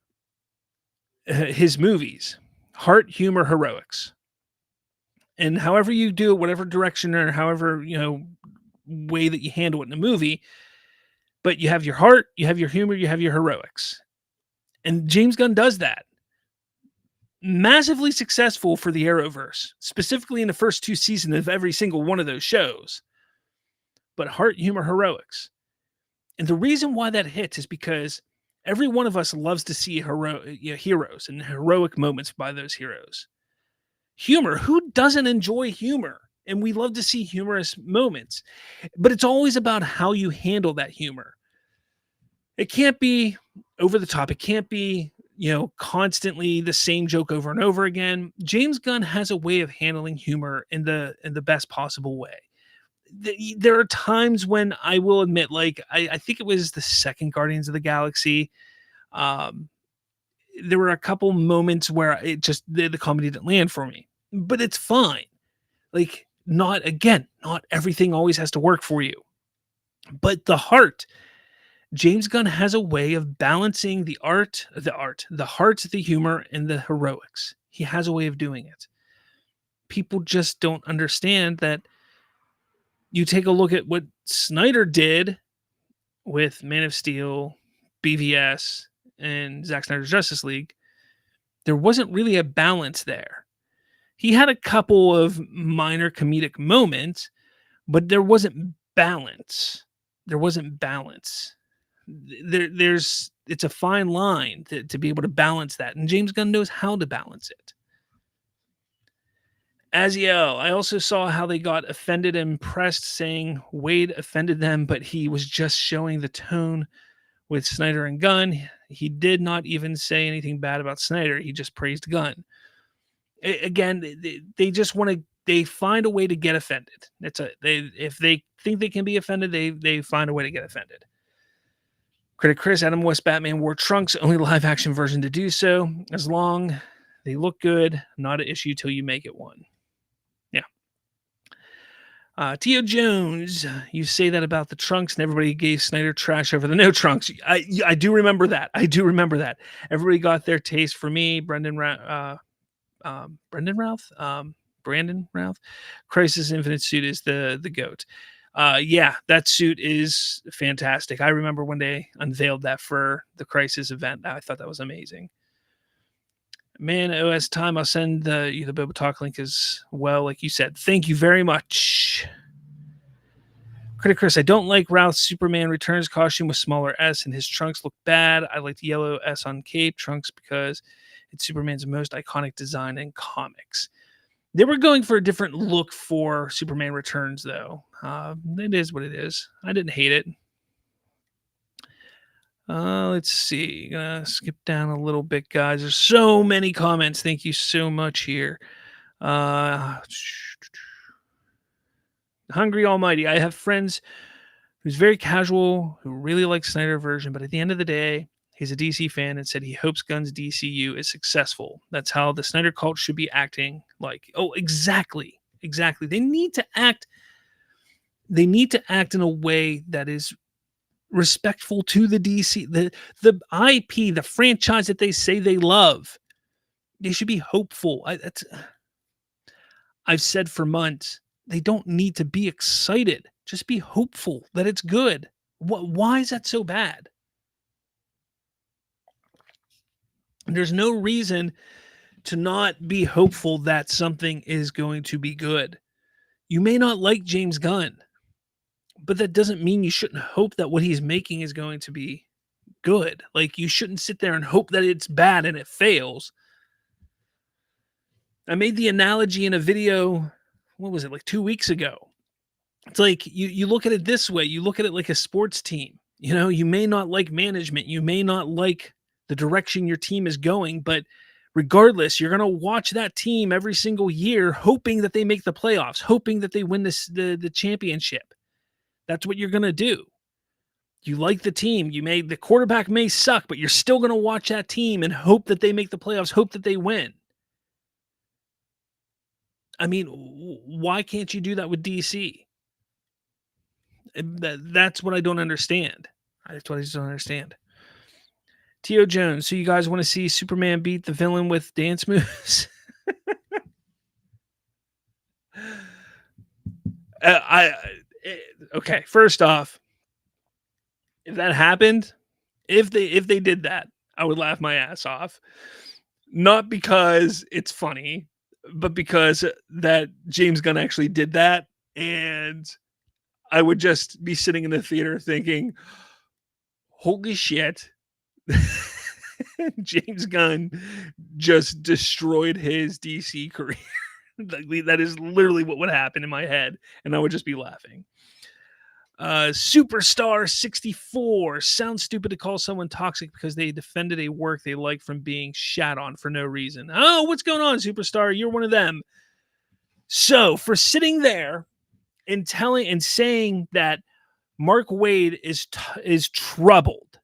movies. Heart, humor, heroics. And however you do it, whatever direction or however, way that you handle it in a movie, but you have your heart, you have your humor, you have your heroics. And James Gunn does that. Massively successful for the Arrowverse, specifically in the first 2 seasons of every single one of those shows. But heart, humor, heroics. And the reason why that hits is because Every one of us loves to see heroes and heroic moments by those heroes. Humor, who doesn't enjoy humor? And we love to see humorous moments, but it's always about how you handle that humor. It can't be over the top. It can't be, constantly the same joke over and over again. James Gunn has a way of handling humor in the best possible way. There are times when I will admit, like I think it was the second Guardians of the Galaxy. Um, there were a couple moments where it just the comedy didn't land for me, but it's fine. Like, not everything always has to work for you, but the heart. James Gunn has a way of balancing the heart, the humor, and the heroics. He has a way of doing it. People just don't understand that. You take a look at what Snyder did with Man of Steel, BVS, and Zack Snyder's Justice League. There wasn't really a balance there. He had a couple of minor comedic moments, but there wasn't balance. It's a fine line to be able to balance that, and James Gunn knows how to balance it. Aziel, I also saw how they got offended and pressed, saying Wade offended them, but he was just showing the tone with Snyder and Gunn. He did not even say anything bad about Snyder. He just praised Gunn. Again, they just want to. They find a way to get offended. If they think they can be offended, they find a way to get offended. Critic Chris, Adam West Batman wore trunks, only live action version to do so. As long they look good, not an issue till you make it one. Tio Jones, you say that about the trunks, and everybody gave Snyder trash over the no trunks. I do remember that. Everybody got their taste. For me, Brandon Routh, Crisis Infinite suit is the goat. Yeah, that suit is fantastic. I remember when they unveiled that for the Crisis event. I thought that was amazing. Man, OS time. I'll send you the Boba Talk link as well, like you said. Thank you very much. Critic Chris, I don't like Routh's Superman Returns costume with smaller S, and his trunks look bad. I like the yellow S on cape trunks because it's Superman's most iconic design in comics. They were going for a different look for Superman Returns, though. It is what it is. I didn't hate it. Let's see. Gonna skip down a little bit, guys. There's so many comments. Thank you so much here. Hungry Almighty. I have friends who's very casual, who really like Snyder version, but at the end of the day, he's a DC fan and said he hopes Gunn's DCU is successful. That's how the Snyder cult should be acting like. Oh, exactly. They need to act in a way that is respectful to the DC, the IP, the franchise that they say they love. They should be hopeful. I've said for months, they don't need to be excited. Just be hopeful that it's good. Why is that so bad? There's no reason to not be hopeful that something is going to be good. You may not like James Gunn, but that doesn't mean you shouldn't hope that what he's making is going to be good. Like, you shouldn't sit there and hope that it's bad and it fails. I made the analogy in a video, what was it, like 2 weeks ago? It's like, you look at it this way. You look at it like a sports team. You may not like management. You may not like the direction your team is going, but regardless, you're going to watch that team every single year, hoping that they make the playoffs, hoping that they win the championship. That's what you're going to do. You like the team. The quarterback may suck, but you're still going to watch that team and hope that they make the playoffs, hope that they win. I mean, why can't you do that with DC? That's what I don't understand. That's what I just don't understand. Tio Jones, so you guys want to see Superman beat the villain with dance moves? Okay, first off, if that happened, if they did that, I would laugh my ass off. Not because it's funny, but because that James Gunn actually did that, and I would just be sitting in the theater thinking, holy shit, James Gunn just destroyed his DC career. That is literally what would happen in my head, and I would just be laughing. Superstar 64. Sounds stupid to call someone toxic because they defended a work they like from being shat on for no reason. Oh, what's going on, Superstar? You're one of them. So for sitting there and telling and saying that Mark Waid is troubled.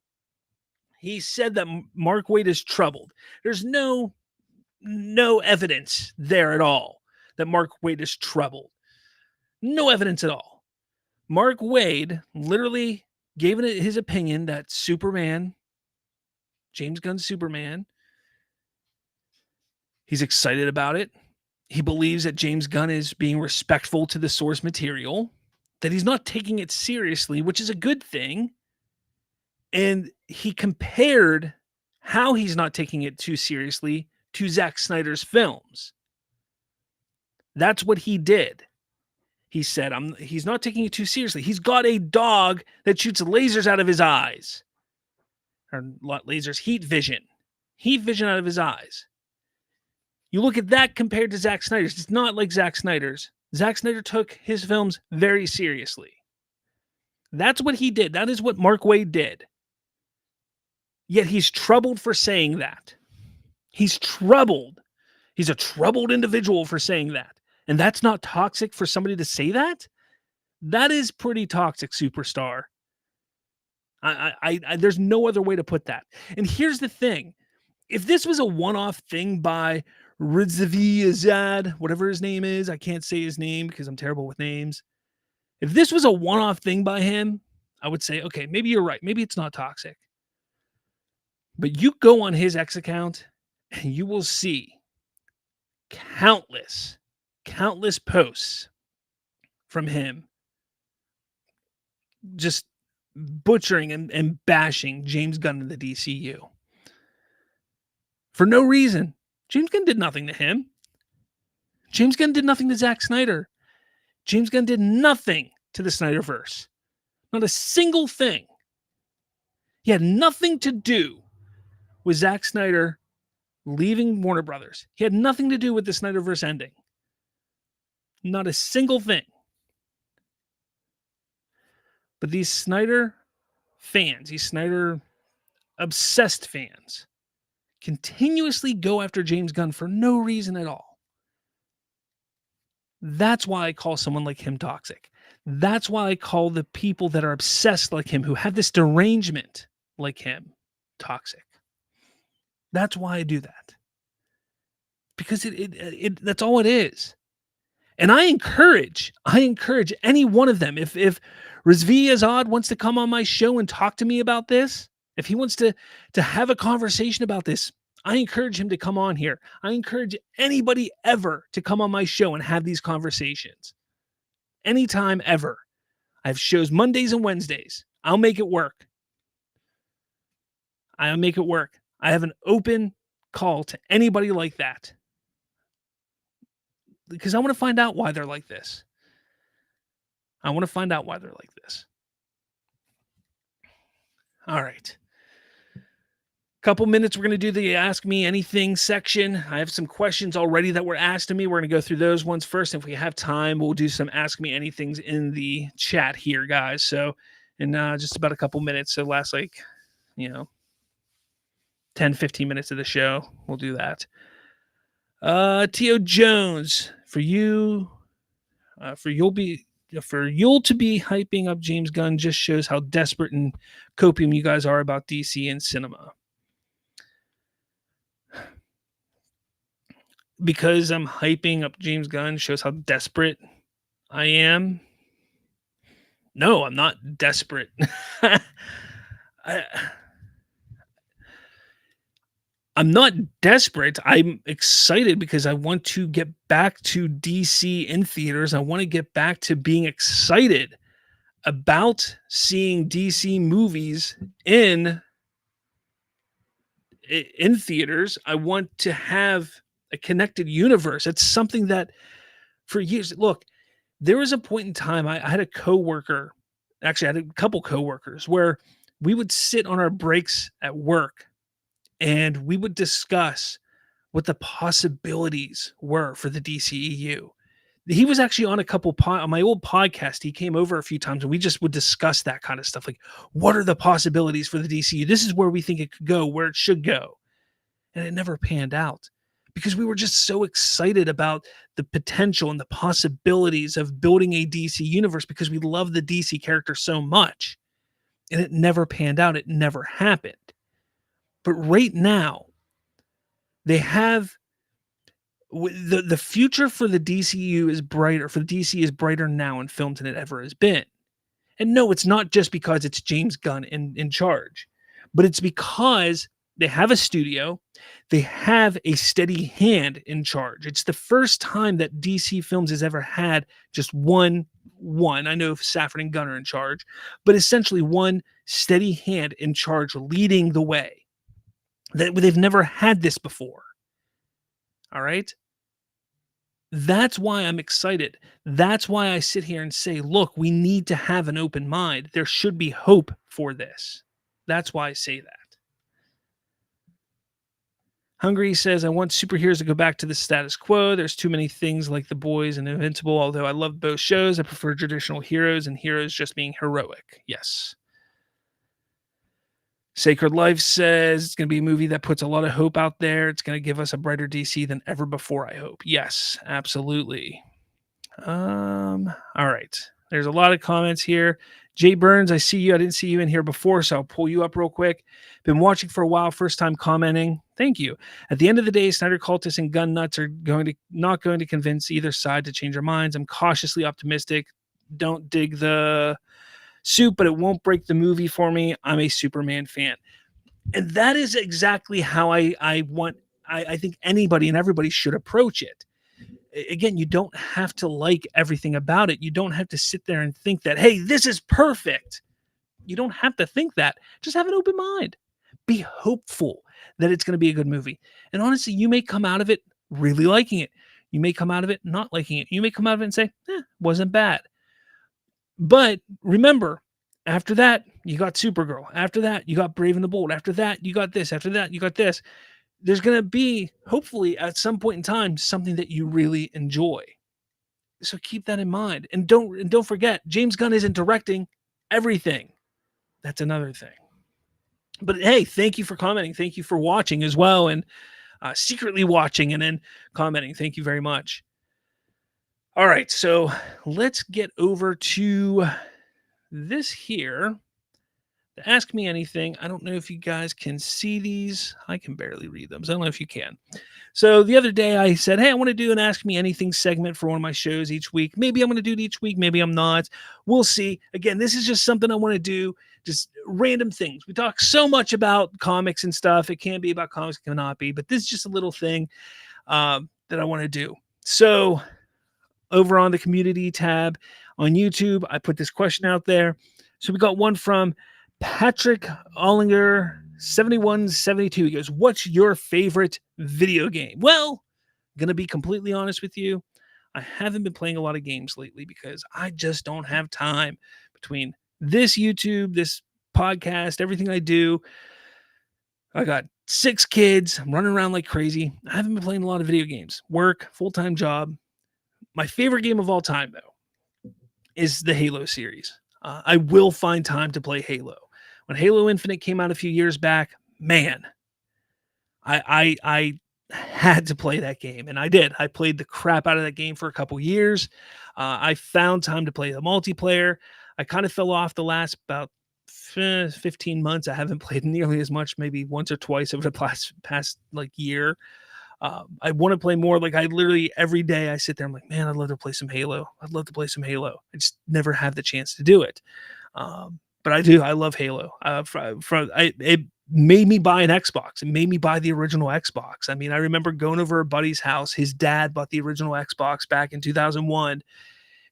He said that Mark Waid is troubled. There's no evidence there at all that Mark Waid is troubled. No evidence at all. Mark Waid literally gave it his opinion that Superman, James Gunn's Superman, he's excited about it. He believes that James Gunn is being respectful to the source material, that he's not taking it seriously, which is a good thing. And he compared how he's not taking it too seriously to Zack Snyder's films. That's what he did. He said, he's not taking it too seriously. He's got a dog that shoots lasers out of his eyes. Or not lasers, heat vision. Heat vision out of his eyes. You look at that compared to Zack Snyder's. It's not like Zack Snyder's. Zack Snyder took his films very seriously. That's what he did. That is what Mark Waid did. Yet he's troubled for saying that. He's troubled. He's a troubled individual for saying that. And that's not toxic for somebody to say that? That is pretty toxic, Superstar. There's no other way to put that. And here's the thing. If this was a one-off thing by Rizvi Azad, whatever his name is, I can't say his name because I'm terrible with names. If this was a one-off thing by him, I would say, okay, maybe you're right. Maybe it's not toxic. But you go on his X account and you will see countless posts from him just butchering and bashing James Gunn in the DCU. For no reason. James Gunn did nothing to him. James Gunn did nothing to Zack Snyder. James Gunn did nothing to the Snyderverse. Not a single thing. He had nothing to do with Zack Snyder leaving Warner Brothers. He had nothing to do with the Snyderverse ending. Not a single thing. But these Snyder fans, these Snyder obsessed fans, continuously go after James Gunn for no reason at all. That's why I call someone like him toxic. That's why I call the people that are obsessed like him, who have this derangement like him, toxic. That's why I do that. Because that's all it is. And I encourage any one of them. If Rizvi Azad wants to come on my show and talk to me about this, if he wants to have a conversation about this, I encourage him to come on here. I encourage anybody ever to come on my show and have these conversations. Anytime ever. I have shows Mondays and Wednesdays. I'll make it work. I'll make it work. I have an open call to anybody like that. Because I want to find out why they're like this. I want to find out why they're like this. All right. Couple minutes, we're going to do the Ask Me Anything section. I have some questions already that were asked of me. We're going to go through those ones first. If we have time, we'll do some Ask Me Anythings in the chat here, guys. So in just about a couple minutes, so last 10, 15 minutes of the show, we'll do that. T.O. Jones, for you to be hyping up James Gunn just shows how desperate and copium you guys are about DC and cinema. Because I'm hyping up James Gunn shows how desperate I am. No, I'm not desperate. I'm not desperate. I'm excited because I want to get back to DC in theaters. I want to get back to being excited about seeing DC movies in theaters. I want to have a connected universe. It's something that for years, look, there was a point in time I had a coworker, actually I had a couple coworkers where we would sit on our breaks at work and we would discuss what the possibilities were for the DCEU. He was actually on a couple on my old podcast. He came over a few times and we just would discuss that kind of stuff. Like, what are the possibilities for the DCEU? This is where we think it could go, where it should go. And it never panned out because we were just so excited about the potential and the possibilities of building a DC universe because we love the DC character so much. And it never panned out. It never happened. But right now, they have the future for the DCU is brighter, for the DC is brighter now in films than it ever has been. And no, it's not just because it's James Gunn in charge, but it's because they have a studio, they have a steady hand in charge. It's the first time that DC Films has ever had just one. I know Safran and Gunn are in charge, but essentially one steady hand in charge leading the way. They've never had this before. All right? That's why I'm excited. That's why I sit here and say, look, we need to have an open mind. There should be hope for this. That's why I say that. Hungry says, I want superheroes to go back to the status quo. There's too many things like The Boys and Invincible. Although I love both shows, I prefer traditional heroes and heroes just being heroic. Yes. Sacred Life says it's going to be a movie that puts a lot of hope out there. It's going to give us a brighter DC than ever before, I hope. Yes, absolutely. All right. There's a lot of comments here. Jay Burns, I see you. I didn't see you in here before, so I'll pull you up real quick. Been watching for a while, first time commenting. Thank you. At the end of the day, Snyder cultists and gun nuts are not going to convince either side to change their minds. I'm cautiously optimistic. Don't dig the soup, but it won't break the movie for me. I'm a Superman fan. And that is exactly how I think anybody and everybody should approach it. Again, you don't have to like everything about it. You don't have to sit there and think that, hey, this is perfect. You don't have to think that. Just have an open mind. Be hopeful that it's going to be a good movie. And honestly, you may come out of it really liking it. You may come out of it not liking it. You may come out of it and say, wasn't bad. But remember, after that, you got Supergirl. After that, you got Brave and the Bold. After that, you got this. After that, you got this. There's going to be, hopefully, at some point in time, something that you really enjoy. So keep that in mind. And don't forget, James Gunn isn't directing everything. That's another thing. But hey, thank you for commenting. Thank you for watching as well. And secretly watching and then commenting. Thank you very much. All right, so let's get over to this here. Ask me anything. I don't know if you guys can see these. I can barely read them, so I don't know if you can. So the other day I said, hey, I want to do an Ask Me Anything segment for one of my shows each week. Maybe I'm going to do it each week. Maybe I'm not. We'll see. Again, this is just something I want to do. Just random things. We talk so much about comics and stuff. It can be about comics, it cannot be. But this is just a little thing that I want to do. So over on the community tab on YouTube, I put this question out there. So we got one from Patrick Ollinger 7172. He goes, what's your favorite video game? Well, I'm going to be completely honest with you. I haven't been playing a lot of games lately because I just don't have time between this YouTube, this podcast, everything I do. I got 6 kids. I'm running around like crazy. I haven't been playing a lot of video games. Work, full-time job. My favorite game of all time, though, is the Halo series. I will find time to play Halo. When Halo Infinite came out a few years back, man, I had to play that game, and I did. I played the crap out of that game for a couple years. I found time to play the multiplayer. I kind of fell off the last about 15 months. I haven't played nearly as much, maybe once or twice over the past like year. I want to play more. Like I literally every day I sit there. I'm like, man, I'd love to play some Halo. I'd love to play some Halo. I just never have the chance to do it. But I do. I love Halo. It made me buy an Xbox. It made me buy the original Xbox. I mean, I remember going over a buddy's house. His dad bought the original Xbox back in 2001.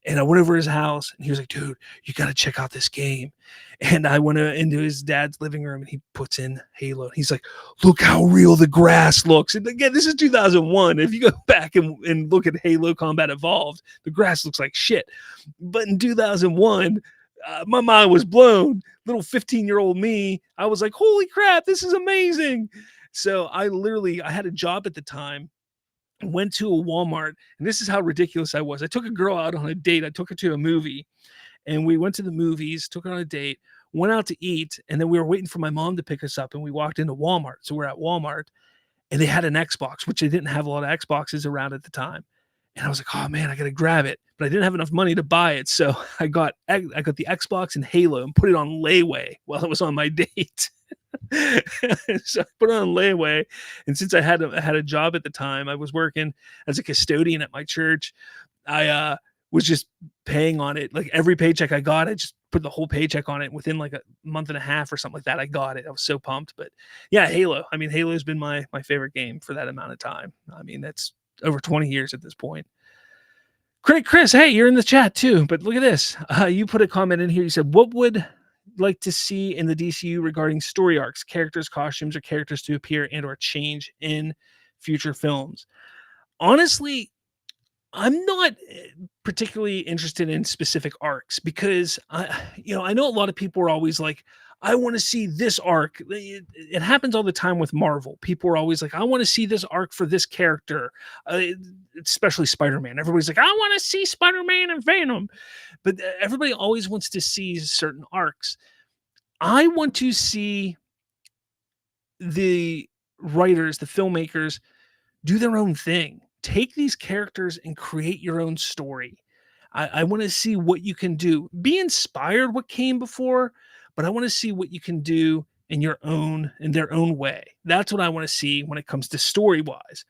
And I went over his house and he was like, dude, you got to check out this game. And I went into his dad's living room and he puts in Halo. And he's like, look how real the grass looks. And again, this is 2001. If you go back and look at Halo Combat Evolved, the grass looks like shit. But in 2001, my mind was blown. Little 15-year-old me, I was like, holy crap, this is amazing. So I had a job at the time, went to a Walmart, and this is how ridiculous I was. I took a girl out on a date. I took her to a movie, and we went to the movies, took her on a date, went out to eat, and then we were waiting for my mom to pick us up, and we walked into Walmart. So we're at Walmart, and they had an Xbox, which they didn't have a lot of Xboxes around at the time. And I was like, oh man, I gotta grab it. But I didn't have enough money to buy it. So I got the Xbox and Halo and put it on layaway while I was on my date. So I put it on layaway. And since I had a job at the time, I was working as a custodian at my church. I was just paying on it. Like every paycheck I got, I just put the whole paycheck on it. Within like a month and a half or something like that, I got it. I was so pumped. But yeah, Halo. I mean, Halo has been my favorite game for that amount of time. I mean, that's over 20 years at this point. Great, Chris. Hey, you're in the chat too. But look at this. You put a comment in here. You said, what would like to see in the DCU regarding story arcs, characters, costumes, or characters to appear and or change in future films? Honestly, I'm not particularly interested in specific arcs because I know a lot of people are always like, I want to see this arc. It happens all the time with Marvel. People are always like, I want to see this arc for this character, especially Spider-Man. Everybody's like, I want to see Spider-Man and Venom, but everybody always wants to see certain arcs. I want to see the writers, the filmmakers, do their own thing. Take these characters and create your own story. I want to see what you can do. Be inspired what came before, but I want to see what you can do in their own way. That's what I want to see when it comes to story wise.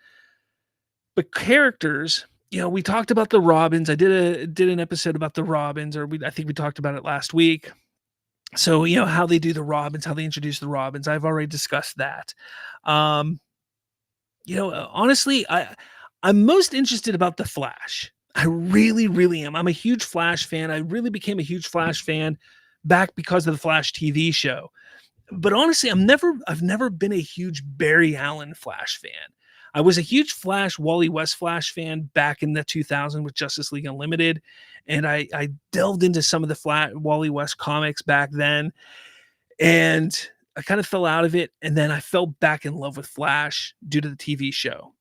But characters, we talked about the Robins. I did an episode about the Robins, I think we talked about it last week. So, how they do the Robins, how they introduce the Robins. I've already discussed that. Honestly, I'm most interested about the Flash. I really, really am. I'm a huge Flash fan. I really became a huge Flash fan back because of the Flash TV show. But honestly, I've never been a huge Barry Allen Flash fan. I was a huge Wally West Flash fan back in the 2000s with Justice League Unlimited, and I delved into some of the Wally West comics back then, and I kind of fell out of it, and then I fell back in love with Flash due to the TV show.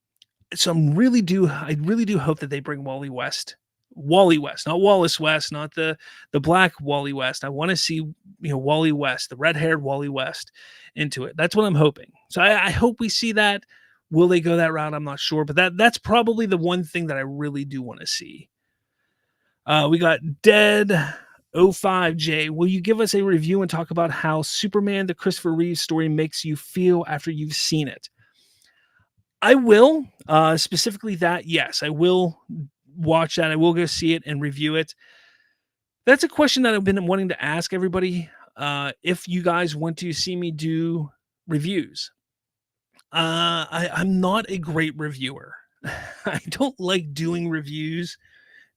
So I really do hope that they bring Wally West, not Wallace West, not the black Wally West. I want to see Wally West, the red-haired Wally West, into it. That's what I'm hoping. So I hope we see that. Will they go that route? I'm not sure, but that's probably the one thing that I really do want to see. We got Dead 05J. Will you give us a review and talk about how Superman, the Christopher Reeve story, makes you feel after you've seen it? I will. Specifically that, yes, I will watch that. I will go see it and review it. That's a question that I've been wanting to ask everybody. If you guys want to see me do reviews. I'm not a great reviewer. I don't like doing reviews.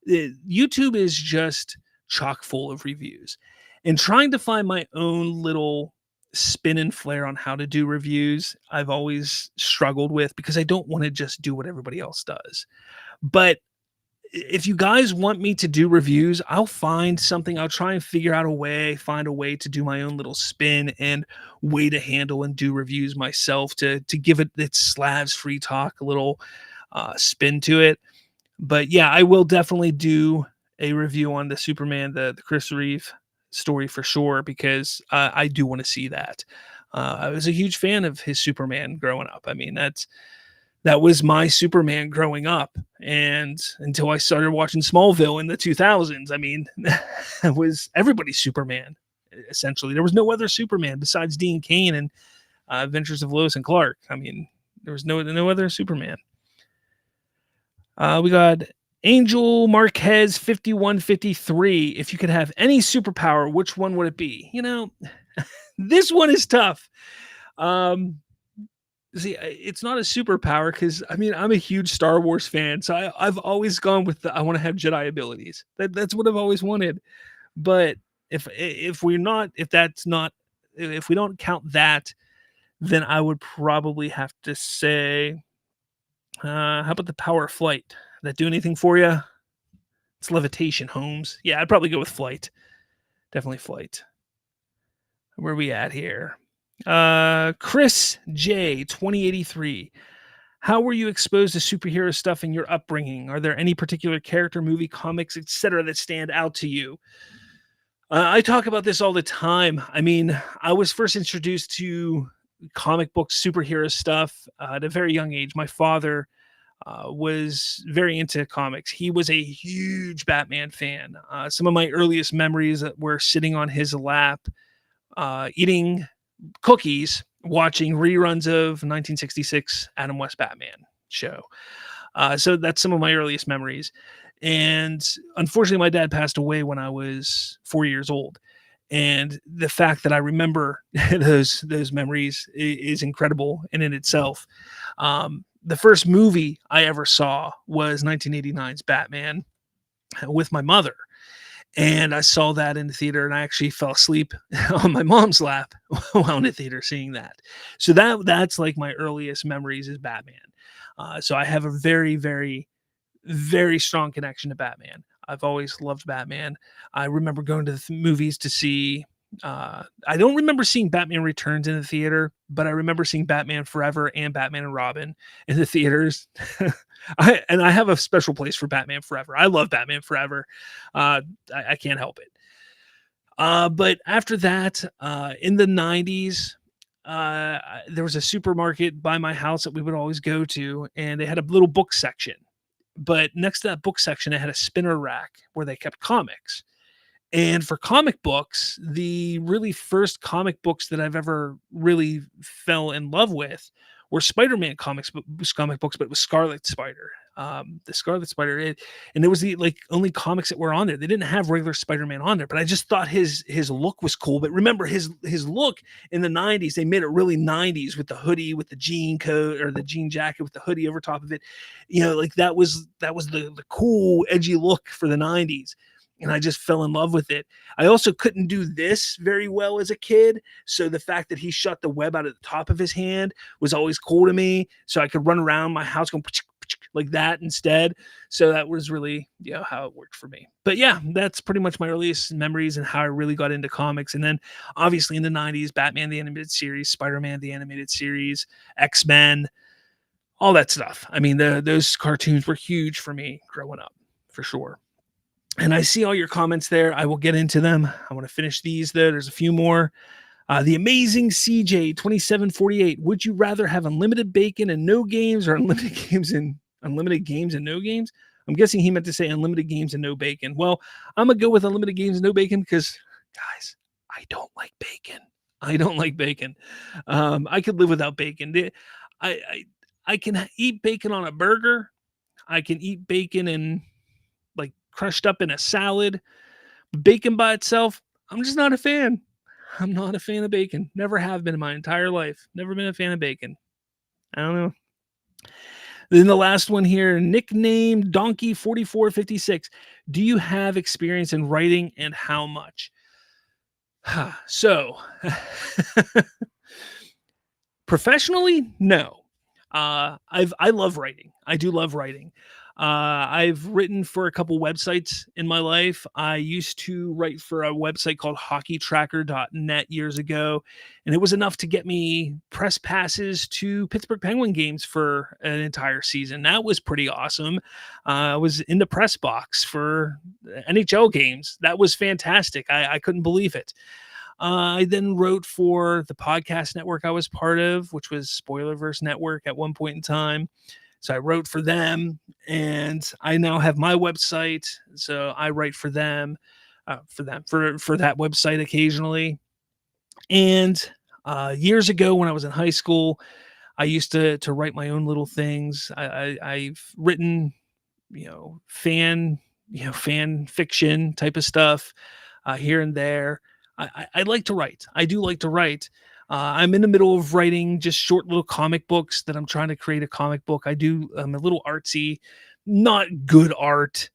YouTube is just chock full of reviews. And trying to find my own little spin and flair on how to do reviews, I've always struggled with because I don't want to just do what everybody else does. But if you guys want me to do reviews, I'll find something. I'll try and find a way to do my own little spin and way to handle and do reviews myself to give it its Slavs free talk, a little spin to it. But yeah, I will definitely do a review on the Superman, the Chris Reeve story for sure, because I do want to see that. I was a huge fan of his Superman growing up. I mean, that was my Superman growing up, and until I started watching Smallville in the 2000s, I mean, it was everybody's Superman. Essentially, there was no other Superman besides Dean Cain and Adventures of Lois and Clark. I mean, there was no other Superman. We got Angel Marquez 5153. If you could have any superpower, which one would it be? This one is tough. See, it's not a superpower because I'm a huge Star Wars fan, so I've always gone with I want to have Jedi abilities. That's what I've always wanted. But if we don't count that, then I would probably have to say, how about the power of flight? That do anything for you? It's levitation, Holmes. Yeah, I'd probably go with flight. Definitely Flight. Where are we at here? Chris J 2083. How were you exposed to superhero stuff in your upbringing? Are there any particular character, movie, comics, etc., that stand out to you? I talk about this all the time. I mean, I was first introduced to comic book superhero stuff at a very young age. My father was very into comics. He was a huge Batman fan. Some of my earliest memories were sitting on his lap, eating cookies, watching reruns of 1966 Adam West Batman show. So that's some of my earliest memories. And unfortunately, my dad passed away when I was 4 years old. And the fact that I remember those memories is incredible in itself. The first movie I ever saw was 1989's Batman with my mother. And I saw that in the theater, and I actually fell asleep on my mom's lap while in the theater seeing that. So that's like my earliest memories is Batman. So I have a very, very, very strong connection to Batman. I've always loved Batman. I remember going to the movies to see. I don't remember seeing Batman Returns in the theater, but I remember seeing Batman Forever and Batman and Robin in the theaters. I have a special place for Batman Forever. I love Batman Forever. I can't help it. But after that, in the 90s, there was a supermarket by my house that we would always go to, and they had a little book section. But next to that book section, it had a spinner rack where they kept comics. And for comic books, the really first comic books that I've ever really fell in love with were Spider-Man comic books, but it was Scarlet Spider. The Scarlet Spider, and it was the only comics that were on there. They didn't have regular Spider-Man on there, but I just thought his look was cool. But remember his look in the 90s, they made it really 90s with the hoodie, with the jean coat or the jean jacket with the hoodie over top of it. You know, like that was the cool, edgy look for the 90s. And I just fell in love with it. I also couldn't do this very well as a kid. So the fact that he shot the web out of the top of his hand was always cool to me. So I could run around my house going like that instead. So that was really, how it worked for me. But yeah, that's pretty much my earliest memories and how I really got into comics. And then obviously in the 90s, Batman, the animated series, Spider-Man, the animated series, X-Men, all that stuff. I mean, those cartoons were huge for me growing up, for sure. And I see all your comments there. I will get into them. I want to finish these, though. There's a few more. The amazing CJ 2748. Would you rather have unlimited bacon and no games, or unlimited games and no games? I'm guessing he meant to say unlimited games and no bacon. Well, I'm gonna go with unlimited games and no bacon because, guys, I don't like bacon. I could live without bacon. I can eat bacon on a burger. I can eat bacon and crushed up in a salad. Bacon by itself, I'm just not a fan. I'm not a fan of bacon. Never have been in my entire life. Never been a fan of bacon. I don't know. Then the last one here, nicknamed Donkey 4456. Do you have experience in writing, and how much? So, professionally, no. I love writing. I do love writing. I've written for a couple websites in my life. I used to write for a website called hockeytracker.net years ago, and it was enough to get me press passes to Pittsburgh Penguin games for an entire season. That was pretty awesome. I was in the press box for NHL games. That was fantastic. I couldn't believe it. I then wrote for the podcast network I was part of, which was Spoilerverse Network at one point in time. So I wrote for them, and I now have my website. So I write for them, for that website occasionally. And years ago, when I was in high school, I used to write my own little things. I've written, fan fiction type of stuff here and there. I like to write. I do like to write. I'm in the middle of writing just short little comic books that I'm trying to create a comic book. I'm a little artsy, not good art.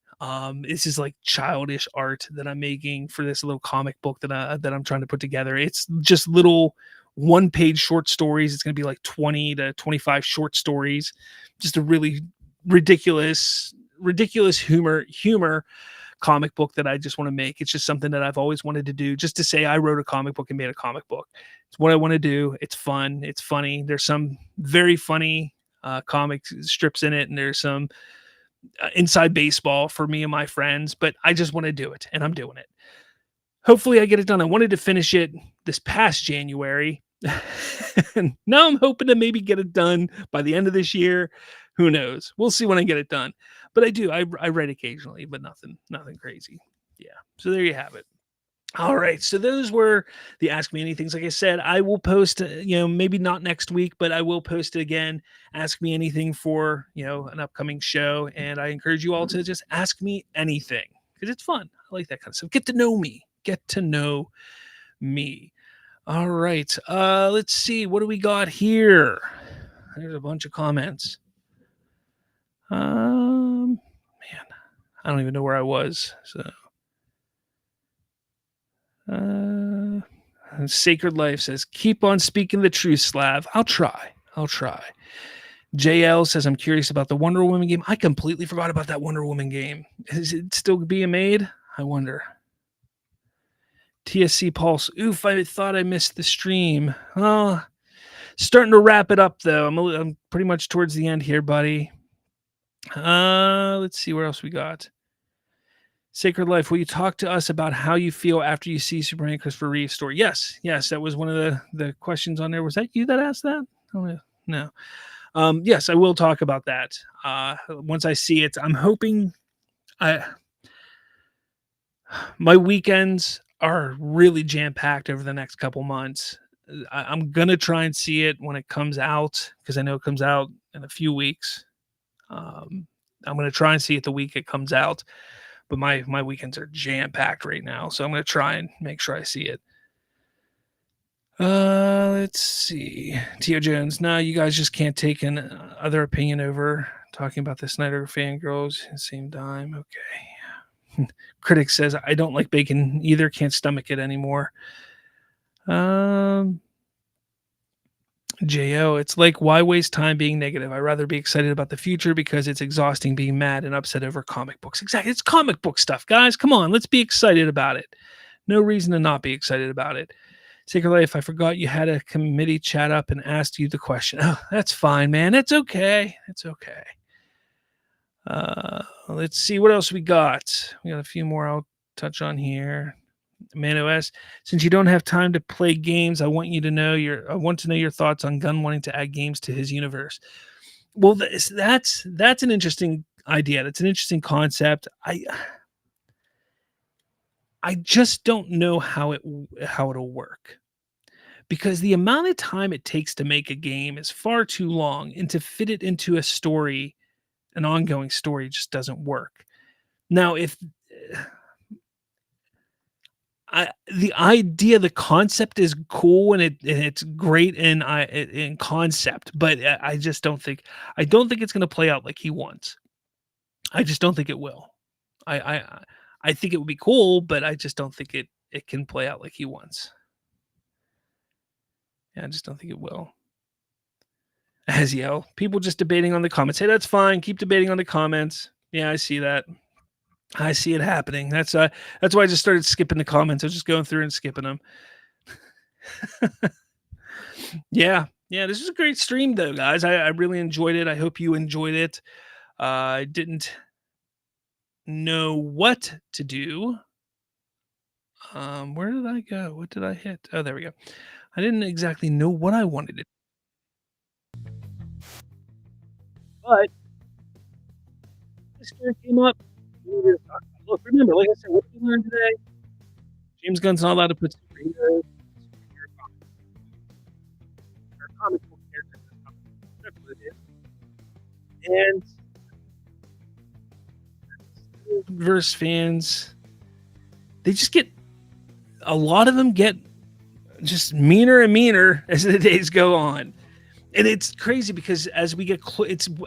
This is like childish art that I'm making for this little comic book that I'm trying to put together. It's just little one-page short stories. It's going to be like 20 to 25 short stories. Just a really ridiculous humor comic book that I just want to make. It's just something that I've always wanted to do, just to say I wrote a comic book and made a comic book. It's what I want to do. It's fun. It's funny. There's some very funny comic strips in it, and there's some inside baseball for me and my friends, but I just want to do it, and I'm doing it. Hopefully I get it done. I wanted to finish it this past January. And now I'm hoping to maybe get it done by the end of this year. Who knows? We'll see when I get it done. But I do. I write occasionally, but nothing crazy. Yeah. So there you have it. All right. So those were the Ask Me Anythings. Like I said, I will post, maybe not next week, but I will post it again. Ask Me Anything for, an upcoming show. And I encourage you all to just ask me anything because it's fun. I like that kind of stuff. Get to know me. Get to know me. All right. Let's see. What do we got here? There's a bunch of comments. Man, I don't even know where I was. So, Sacred Life says, keep on speaking the truth, Slav. I'll try. JL says, I'm curious about the Wonder Woman game. I completely forgot about that Wonder Woman game. Is it still being made? I wonder. TSC Pulse. Oof, I thought I missed the stream. Oh, starting to wrap it up, though. I'm pretty much towards the end here, buddy. Let's see where else we got. Sacred Life, will you talk to us about how you feel after you see Superman Christopher Reeve story? Yes, that was one of the questions on there. Was that you that asked that? Oh, no. Yes, I will talk about that. Once I see it, I'm hoping my weekends are really jam-packed over the next couple months. I'm going to try and see it when it comes out because I know it comes out in a few weeks. I'm going to try and see it the week it comes out, but my weekends are jam-packed right now, so I'm going to try and make sure I see it. Let's see. Tio Jones, no, you guys just can't take an other opinion over talking about the Snyder fangirls at the same time. Okay. Critic says, I don't like bacon either. Can't stomach it anymore. JO, it's like, why waste time being negative? I'd rather be excited about the future because it's exhausting being mad and upset over comic books. Exactly. It's comic book stuff, guys. Come on. Let's be excited about it. No reason to not be excited about it. Sacred Life, I forgot you had a committee chat up and asked you the question. Oh, that's fine, man. It's okay. It's okay. Let's see what else we got. We got a few more I'll touch on here. ManOS, since you don't have time to play games, I want to know your thoughts on Gunn wanting to add games to his universe. Well, that's an interesting idea. That's an interesting concept. I just don't know how it'll work. Because the amount of time it takes to make a game is far too long, and to fit it into a story, an ongoing story, just doesn't work. Now, if the idea, the concept is cool and it's great in concept, but I just don't think it's going to play out like he wants. I just don't think it will. I think it would be cool, but I just don't think it can play out like he wants. Yeah, I just don't think it will. Aziel, people just debating on the comments. Hey, that's fine. Keep debating on the comments. Yeah, I see that. I see it happening. That's why I just started skipping the comments. I was just going through and skipping them. Yeah. This was a great stream, though, guys. I really enjoyed it. I hope you enjoyed it. I didn't know what to do. Where did I go? What did I hit? Oh, there we go. I didn't exactly know what I wanted to do. But this story came up. Look, remember, like I said, what did we learn today? James Gunn's not allowed to put superheroes or comic book characters. That's what it is. And verse fans, they just get, a lot of them get just meaner and meaner as the days go on. And it's crazy because as we get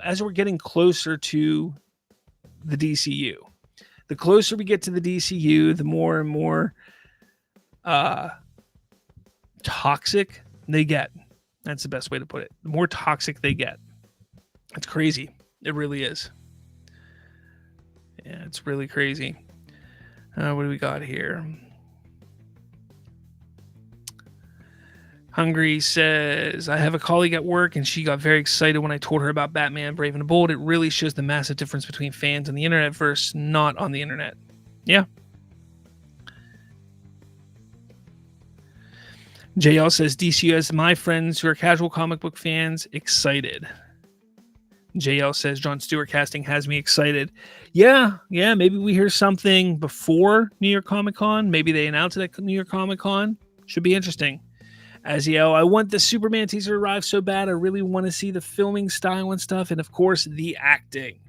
as we're getting closer to the DCU, the closer we get to the DCU, the more and more toxic they get. That's the best way to put it. The more toxic they get. It's crazy. It really is. Yeah, it's really crazy. What do we got here? Hungry says, I have a colleague at work and she got very excited when I told her about Batman Brave and the Bold. It really shows the massive difference between fans on the internet versus not on the internet. Yeah. JL says, DC has my friends who are casual comic book fans excited. JL says, Jon Stewart casting has me excited. Yeah, maybe we hear something before New York Comic Con. Maybe they announce it at New York Comic Con. Should be interesting. Aziel, I want the Superman teaser to arrive so bad. I really want to see the filming style and stuff. And of course, the acting.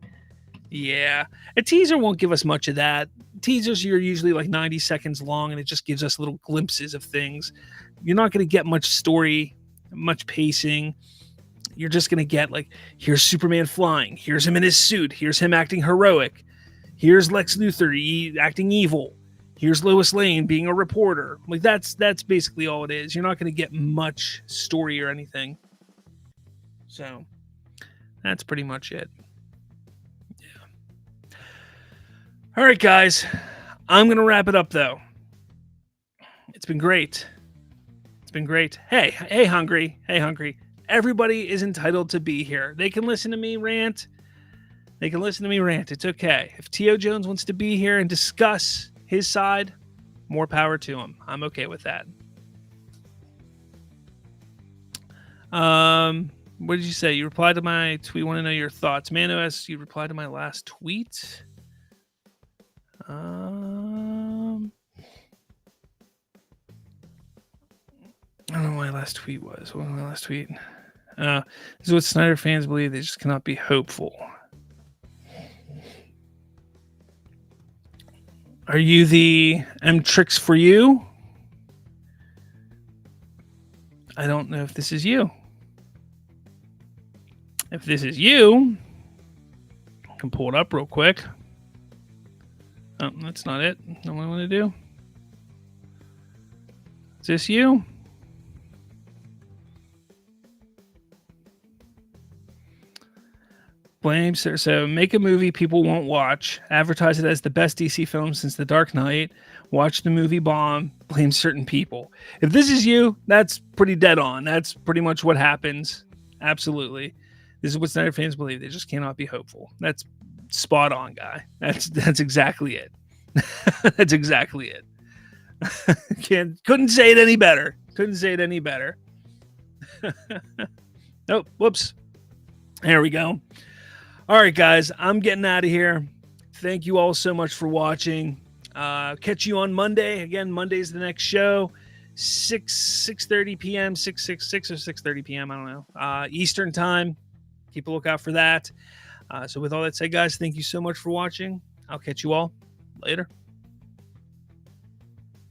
Yeah. A teaser won't give us much of that. Teasers are usually like 90 seconds long, and it just gives us little glimpses of things. You're not going to get much story, much pacing. You're just going to get like, here's Superman flying. Here's him in his suit. Here's him acting heroic. Here's Lex Luthor acting evil. Here's Lois Lane being a reporter. Like that's basically all it is. You're not going to get much story or anything. So that's pretty much it. Yeah. All right, guys. I'm going to wrap it up though. It's been great. Hey, Hungry. Everybody is entitled to be here. They can listen to me rant. It's okay. If T.O. Jones wants to be here and discuss his side, more power to him. I'm okay with that. What did you say? You replied to my tweet. Want to know your thoughts. Manos, you replied to my last tweet. I don't know what my last tweet was. What was my last tweet? This is what Snyder fans believe. They just cannot be hopeful. Are you the M Tricks for you? I don't know if this is you. If this is you, I can pull it up real quick. Oh, that's not it. Not what I want to do. Is this you? Blame, sir. So make a movie people won't watch. Advertise it as the best DC film since The Dark Knight. Watch the movie bomb. Blame certain people. If this is you, that's pretty dead on. That's pretty much what happens. Absolutely. This is what Snyder fans believe. They just cannot be hopeful. That's spot on, guy. That's exactly it. That's exactly it. Couldn't say it any better. Oh, whoops. There we go. All right, guys, I'm getting out of here. Thank you all so much for watching. Catch you on Monday. Again, Monday's the next show. 6:30 p.m., 6 or 6:30 p.m., I don't know. Eastern time. Keep a lookout for that. So with all that said, guys, thank you so much for watching. I'll catch you all later.